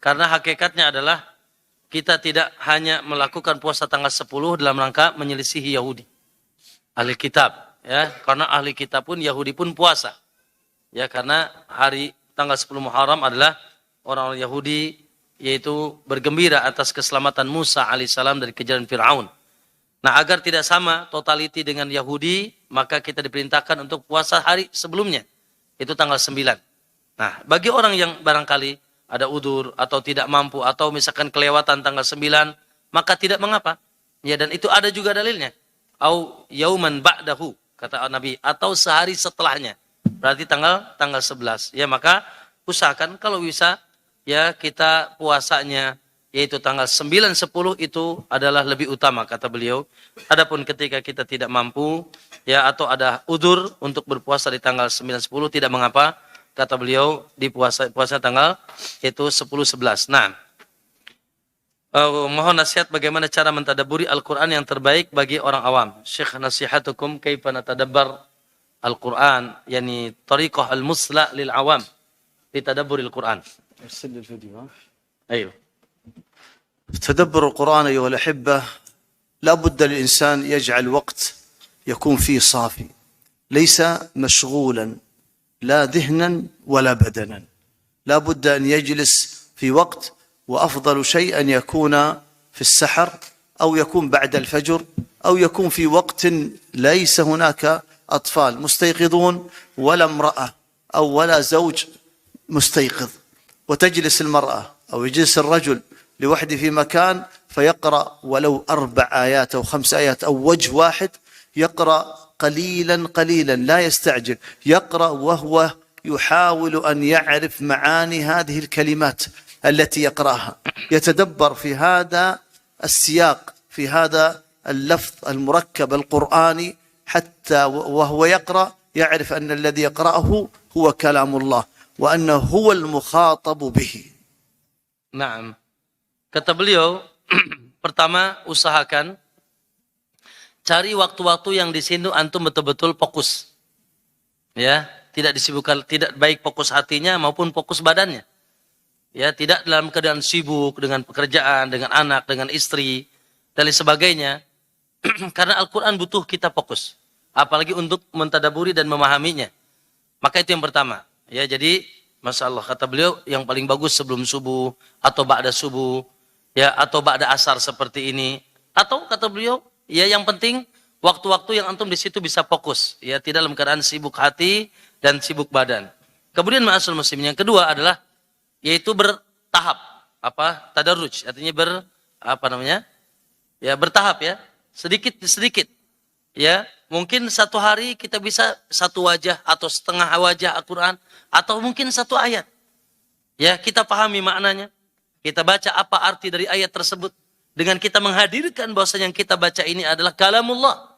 karena hakikatnya adalah kita tidak hanya melakukan puasa tanggal 10 dalam rangka menyelisihi Yahudi. Ahli kitab, ya, karena ahli kitab pun Yahudi pun puasa. Ya, karena hari tanggal 10 Muharram adalah orang-orang Yahudi yaitu bergembira atas keselamatan Musa alaihissalam dari kejaran Fir'aun. Nah, agar tidak sama totaliti dengan Yahudi, maka kita diperintahkan untuk puasa hari sebelumnya. Itu tanggal 9. Nah, bagi orang yang barangkali ada udzur atau tidak mampu atau misalkan kelewatan tanggal 9, maka tidak mengapa. Ya, dan itu ada juga dalilnya. Au yauman ba'dahu, kata Nabi, atau sehari setelahnya. Berarti tanggal 11. Ya, maka usahakan kalau bisa ya kita puasanya yaitu tanggal 9, 10 itu adalah lebih utama kata beliau. Adapun ketika kita tidak mampu ya atau ada udzur untuk berpuasa di tanggal 9, 10 tidak mengapa kata beliau di puasa tanggal itu 10, 11. Nah, mohon nasihat bagaimana cara mentadabburi Al-Qur'an yang terbaik bagi orang awam. Syekh nasihatukum kaifa natadabbar Al-Qur'an, yani tariqah al-musla lil awam fi tadabburi Al-Qur'an. ارسل الفيديو. Ayo. تدبر القرآن أيها الأحبة لا بد للإنسان يجعل وقت يكون فيه صافي، ليس مشغولا لا ذهنا ولا بدنا، لا بد أن يجلس في وقت، وأفضل شيء أن يكون في السحر أو يكون بعد الفجر أو يكون في وقت ليس هناك أطفال مستيقظون ولا امرأة أو ولا زوج مستيقظ، وتجلس المرأة أو يجلس الرجل لوحده في مكان فيقرأ ولو 4 آيات أو 5 آيات أو وجه واحد، يقرأ قليلا قليلا لا يستعجل، يقرأ وهو يحاول أن يعرف معاني هذه الكلمات التي يقرأها، يتدبر في هذا السياق، في هذا اللفظ المركب القرآني، حتى وهو يقرأ يعرف أن الذي يقرأه هو كلام الله وأنه هو المخاطب به. Naam. Kata beliau, pertama usahakan cari waktu-waktu yang di situ antum betul-betul fokus. Ya, tidak disibukkan, tidak baik fokus hatinya maupun fokus badannya. Ya, tidak dalam keadaan sibuk dengan pekerjaan, dengan anak, dengan istri dan lain sebagainya. Karena Al-Qur'an butuh kita fokus, apalagi untuk mentadaburi dan memahaminya. Maka itu yang pertama. Ya, jadi Masya Allah, kata beliau yang paling bagus sebelum subuh atau ba'da subuh, ya, atau ba'da asar seperti ini. Atau kata beliau, ya yang penting waktu-waktu yang antum di situ bisa fokus, ya, tidak dalam keadaan sibuk hati dan sibuk badan. Kemudian ma'asul muslim yang kedua adalah yaitu bertahap, tadarruj, artinya bertahap ya, sedikit sedikit. Ya, mungkin satu hari kita bisa satu wajah atau setengah wajah Al-Quran, atau mungkin satu ayat. Ya, kita pahami maknanya, kita baca apa arti dari ayat tersebut, dengan kita menghadirkan bahwa yang kita baca ini adalah kalamullah.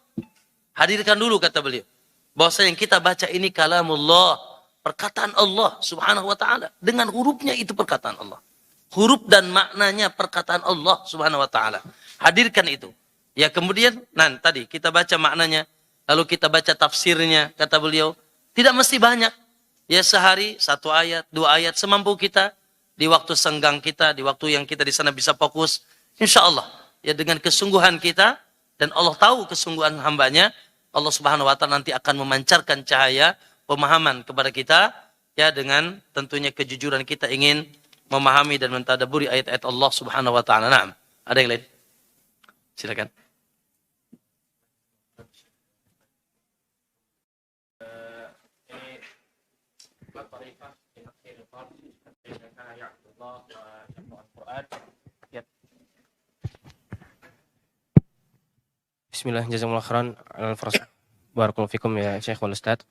Hadirkan dulu kata beliau, bahwa yang kita baca ini kalamullah, perkataan Allah subhanahu wa ta'ala, dengan hurufnya itu perkataan Allah. Huruf dan maknanya perkataan Allah subhanahu wa ta'ala. Hadirkan itu. Ya, kemudian tadi kita baca maknanya, lalu kita baca tafsirnya, kata beliau, tidak mesti banyak. Ya, sehari 1 ayat, 2 ayat semampu kita, di waktu senggang kita, di waktu yang kita di sana bisa fokus. Insya Allah, ya dengan kesungguhan kita, dan Allah tahu kesungguhan hambanya, Allah subhanahu wa ta'ala nanti akan memancarkan cahaya pemahaman kepada kita, ya dengan tentunya kejujuran kita ingin memahami dan mentadaburi ayat-ayat Allah subhanahu wa ta'ala. Nah, ada yang lain? Silakan. Bismillah, jazakumullah khairan al-farsa. Barakallahu fikum ya Syekh wal Ustaz.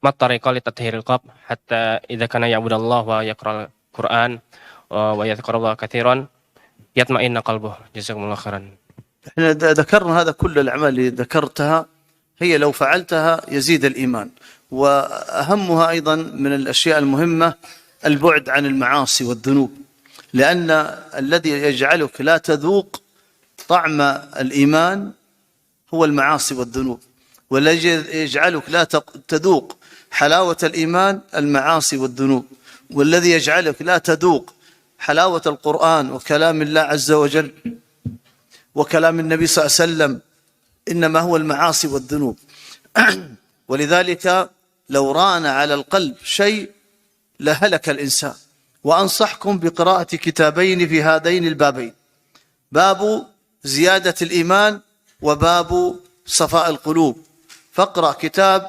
Ma tariqa li tathhiril qalb hatta idza kana ya'budallah wa yaqra'al Qur'an wa yadhkurullah katsiran yatma'inna qalbuhu. Jazakumullah khairan. احنا ذكرنا هذا كل الأعمال اللي ذكرتها هي لو فعلتها يزيد الإيمان، وأهمها أيضا من الأشياء المهمة البعد عن المعاصي والذنوب، لأن الذي يجعلك لا تذوق طعم الإيمان هو المعاصي والذنوب، والذي يجعلك لا تذوق حلاوة الإيمان المعاصي والذنوب، والذي يجعلك لا تذوق حلاوة القرآن وكلام الله عز وجل وكلام النبي صلى الله عليه وسلم إنما هو المعاصي والذنوب. ولذلك لو ران على القلب شيء لهلك الإنسان. وأنصحكم بقراءة كتابين في هذين البابين، باب زيادة الإيمان وباب صفاء القلوب. فاقرأ كتاب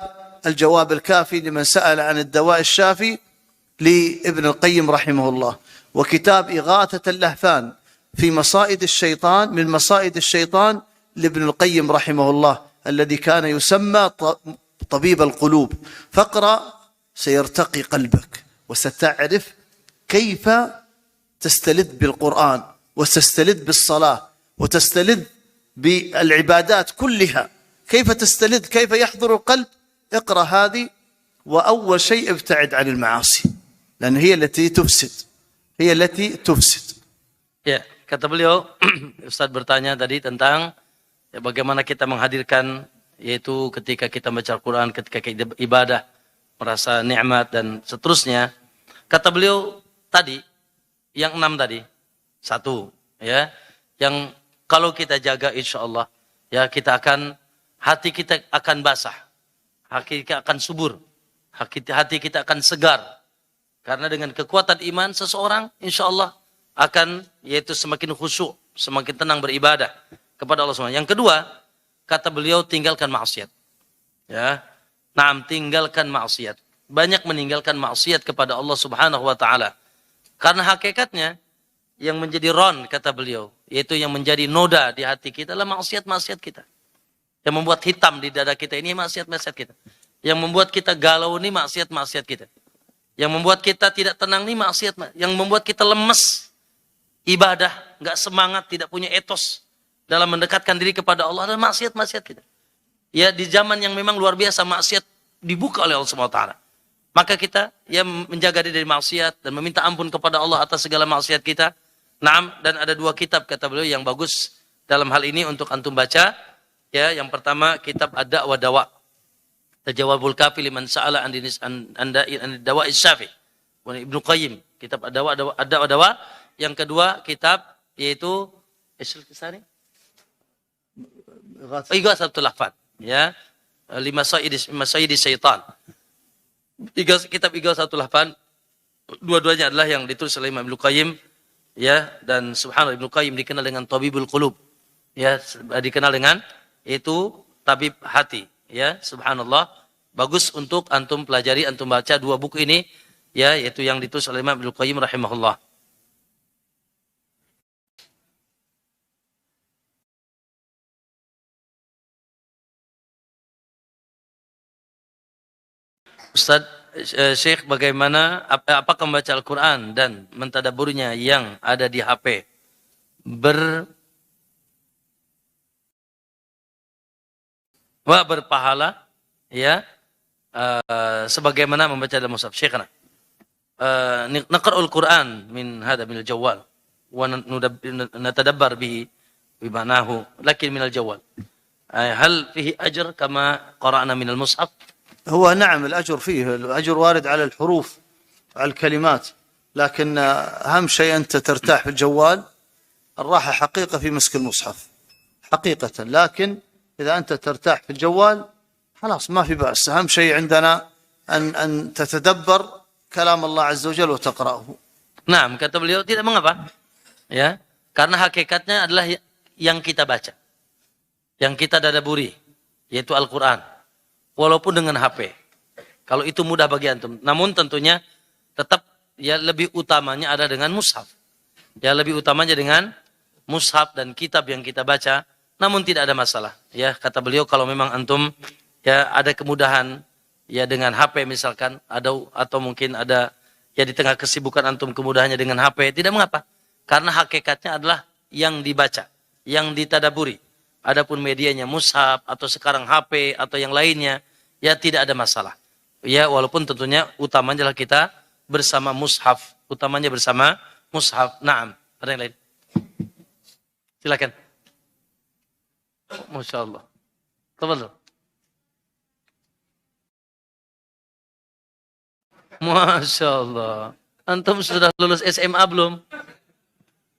الجواب الكافي لمن سأل عن الدواء الشافي لابن القيم رحمه الله، وكتاب إغاثة اللهفان في مصائد الشيطان، من مصائد الشيطان لابن القيم رحمه الله الذي كان يسمى طبيب القلوب. فاقرأ سيرتقي قلبك وستعرف كيف تستلذ بالقرآن وتستلذ بالصلاة وتستلذ بالعبادات كلها. كيف تستلذ؟ كيف يحضر القلب؟ اقرأ هذه، وأول شيء ابتعد عن المعاصي، لأن هي التي تفسد، هي التي تفسد. Ya, kata beliau, Ustadz bertanya tadi tentang ya, bagaimana kita menghadirkan, yaitu ketika kita baca Al-Quran, ketika kita ibadah, merasa nikmat dan seterusnya. Kata beliau tadi, yang 6 tadi, 1, ya, yang kalau kita jaga insya Allah, ya hati kita akan basah, hati kita akan subur, hati kita akan segar. Karena dengan kekuatan iman seseorang, insya Allah akan yaitu semakin khusyuk, semakin tenang beribadah kepada Allah SWT. Yang kedua, kata beliau, tinggalkan maksiat. Ya, tinggalkan maksiat. Banyak meninggalkan maksiat kepada Allah Subhanahu wa taala. Karena hakikatnya yang menjadi ron, kata beliau, yaitu yang menjadi noda di hati kita adalah maksiat-maksiat kita. Yang membuat hitam di dada kita ini maksiat-maksiat kita. Yang membuat kita galau ini maksiat-maksiat kita. Yang membuat kita tidak tenang ini maksiat. Yang membuat kita lemes ibadah, nggak semangat, tidak punya etos dalam mendekatkan diri kepada Allah adalah maksiat-maksiat kita. Ya, di zaman yang memang luar biasa maksiat dibuka oleh Allah Subhanahu wa taala. Maka kita ya menjaga diri dari maksiat dan meminta ampun kepada Allah atas segala maksiat kita. Dan ada 2 kitab kata beliau yang bagus dalam hal ini untuk antum baca. Ya, yang pertama kitab Ad-Da'wa Dawa. Tajawabul Kafi liman sa'ala an dawa'i syafi. Ibnu Qayyim, kitab Ad-Da'wa Dawa. Yang kedua kitab yaitu Ighathatul Lahfan, ya, lima sayyidi syaitan. Kitab Ighathatul Lahfan, dua-duanya adalah yang ditulis oleh Imam Ibnu Qayyim, ya, dan subhanallah Ibnu Qayyim dikenal dengan Tabibul Qulub, ya, dikenal dengan itu tabib hati, ya, subhanallah. Bagus untuk antum pelajari, antum baca 2 buku ini, ya, yaitu yang ditulis oleh Imam Ibnu Qayyim rahimahullah. Ustaz, Syekh, bagaimana apakah membaca Al-Quran dan mentadaburnya yang ada di HP berpahala, ya, sebagaimana membaca dalam mushaf? Syekhna, naqra'ul Quran min al jawal wa natadabbar bihi bimanahu lakin min al jawal. Hal fihi ajr kama qara'na min al mushaf? هو نعم الأجر فيه، الأجر وارد على الحروف على الكلمات، لكن أهم شيء أنت ترتاح في الجوال. الراحة حقيقة في مسك المصحف حقيقة، لكن إذا أنت ترتاح في الجوال خلاص ما في بأس. أهم شيء عندنا أن تتدبر كلام الله عز وجل وتقرأه. Nah, kata beliau tidak mengapa, ya, karena hakikatnya adalah yang kita baca, yang kita dadaburi, yaitu Al-Quran. Walaupun dengan HP. Kalau itu mudah bagi antum. Namun tentunya tetap ya lebih utamanya ada dengan mushaf. Ya, lebih utamanya dengan mushaf dan kitab yang kita baca. Namun tidak ada masalah. Ya, kata beliau kalau memang antum ya ada kemudahan ya dengan HP misalkan, atau mungkin ada ya di tengah kesibukan antum kemudahannya dengan HP, tidak mengapa. Karena hakikatnya adalah yang dibaca, yang ditadaburi. Adapun medianya mushaf atau sekarang HP atau yang lainnya, ya tidak ada masalah. Ya, walaupun tentunya utamanya adalah kita bersama mushaf. Utamanya bersama mushaf. Naam. Ada yang lain? Silakan. Masya Allah. Tafadhal. Masya Allah. Antum sudah lulus SMA belum?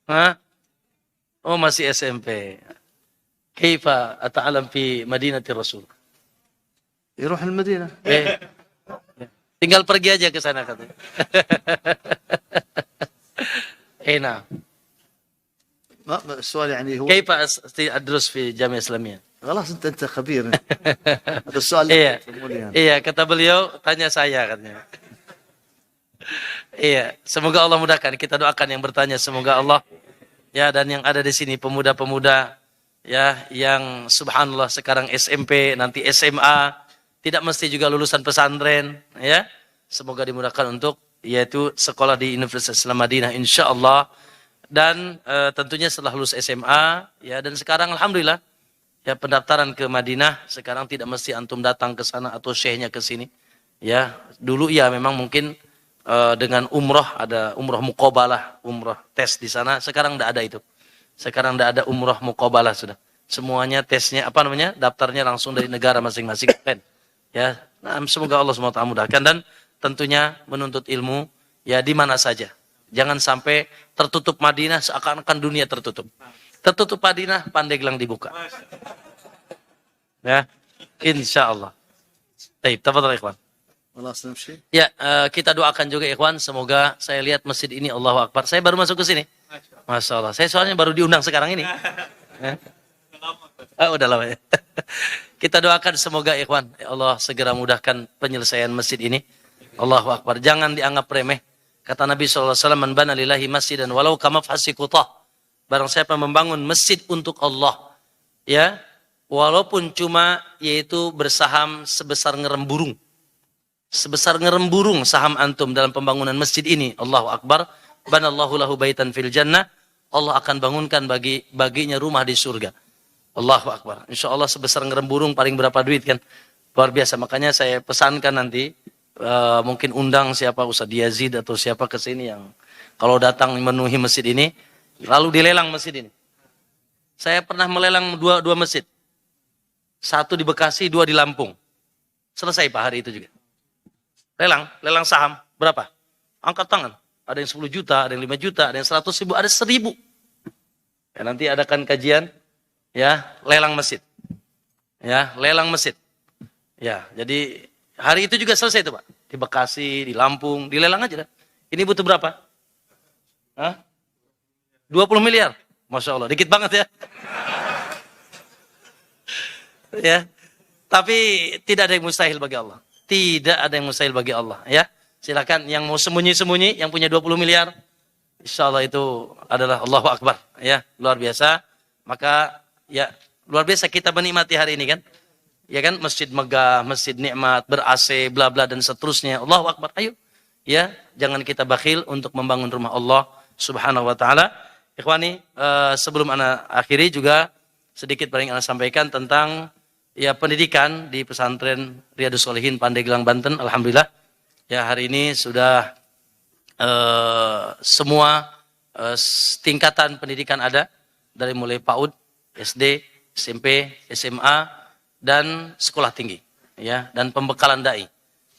Hah? Oh, masih SMP. Kaifa ata'alam fi Madinati Rasul? يروح المدينة. Tinggal pergi aja ke sana katanya. Nah. السؤال يعني هو كيف أدرس في جامعة إسلامية؟ خلاص أنت خبير. هذا السؤال. Iya, kata beliau, tanya saya katanya. Iya, semoga Allah mudahkan. Kita doakan yang bertanya, semoga Allah ya, dan yang ada di sini pemuda-pemuda ya yang subhanallah sekarang SMP, nanti SMA, tidak mesti juga lulusan pesantren, ya. Semoga dimudahkan untuk yaitu sekolah di Universitas Islam Madinah insyaallah. Dan tentunya setelah lulus SMA, ya, dan sekarang alhamdulillah ya pendaftaran ke Madinah sekarang tidak mesti antum datang ke sana atau syekhnya ke sini. Ya, dulu ya memang mungkin dengan umroh, ada umroh muqabalah, umroh tes di sana. Sekarang tidak ada itu. Sekarang tidak ada umroh muqabalah sudah. Semuanya tesnya apa namanya? Daftarnya langsung dari negara masing-masing. Ya, nah, semoga Allah SWT mudahkan dan tentunya menuntut ilmu ya di mana saja. Jangan sampai tertutup Madinah seakan-akan dunia tertutup. Tertutup Madinah, Pandeglang dibuka. Ya, insya Allah. Baik, tafadhal ikhwan. Ya, kita doakan juga ikhwan, semoga saya lihat masjid ini Allahu Akbar. Saya baru masuk ke sini. Masya Allah. Saya soalnya baru diundang sekarang ini. Ya. Udah lama ya. Kita doakan semoga ikhwan, ya Allah segera mudahkan penyelesaian masjid ini. Allahu Akbar. Jangan dianggap remeh. Kata Nabi SAW, man bana lillahi masjidan walau kamafhasi kutah. Barang siapa membangun masjid untuk Allah, ya, walaupun cuma yaitu bersaham sebesar ngerem burung. Sebesar ngerem burung saham antum dalam pembangunan masjid ini. Allahu Akbar. Banallahu lahu baitan fil jannah. Allah akan bangunkan baginya rumah di surga. Allahu Akbar. Insya Allah sebesar ngerem burung paling berapa duit kan? Luar biasa. Makanya saya pesankan nanti mungkin undang siapa Ustaz Yazid atau siapa ke sini yang kalau datang memenuhi masjid ini, lalu dilelang masjid ini. Saya pernah melelang dua masjid. Satu di Bekasi, dua di Lampung. Selesai Pak hari itu juga. Lelang saham. Berapa? Angkat tangan. Ada yang 10 juta, ada yang 5 juta, ada yang 100 ribu, ada 1000. Ya, nanti adakan kajian, ya, lelang masjid. Ya, lelang masjid. Ya, jadi hari itu juga selesai itu Pak. Di Bekasi, di Lampung, dilelang aja dah. Ini butuh berapa? Hah? 20 miliar. Masya Allah, dikit banget ya. Ya, tapi tidak ada yang mustahil bagi Allah. Tidak ada yang mustahil bagi Allah. Ya, silakan yang mau sembunyi-sembunyi, yang punya 20 miliar, insya Allah itu adalah Allahu Akbar. Ya, luar biasa. Maka ya luar biasa kita menikmati hari ini kan. Ya kan, masjid megah, masjid nikmat, ber-AC, bla bla dan seterusnya. Allahu Akbar. Ayo. Ya, jangan kita bakhil untuk membangun rumah Allah Subhanahu wa taala. Ikhwani, sebelum ana akhiri juga sedikit paling ana sampaikan tentang ya pendidikan di pesantren Riyadhus Shalihin Pandeglang Banten. Alhamdulillah. Ya, hari ini sudah semua tingkatan pendidikan ada dari mulai PAUD, SD, SMP, SMA dan sekolah tinggi, ya, dan pembekalan dai,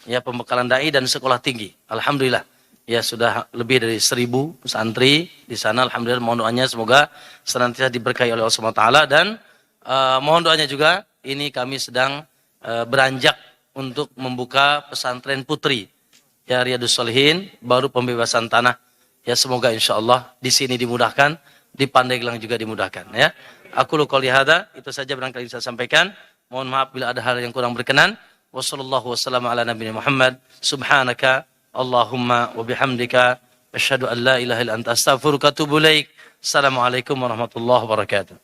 ya, pembekalan dai dan sekolah tinggi. Alhamdulillah, ya, sudah lebih dari 1000 santri di sana. Alhamdulillah, mohon doanya semoga senantiasa diberkahi oleh Allah SWT dan mohon doanya juga. Ini kami sedang beranjak untuk membuka pesantren putri, ya, Riyadhus Shalihin, baru pembebasan tanah. Ya, semoga insya Allah di sini dimudahkan, di Pandeglang juga dimudahkan. Ya, aku qouli hadza, itu saja barangkali saya sampaikan. Mohon maaf bila ada hal yang kurang berkenan. Wassallallahu wasallam ala nabiyina Muhammad. Subhanaka Allahumma wa bihamdika asyhadu an la ilaha illa anta astaghfiruka wa atubu ilaik. Assalamualaikum warahmatullahi wabarakatuh.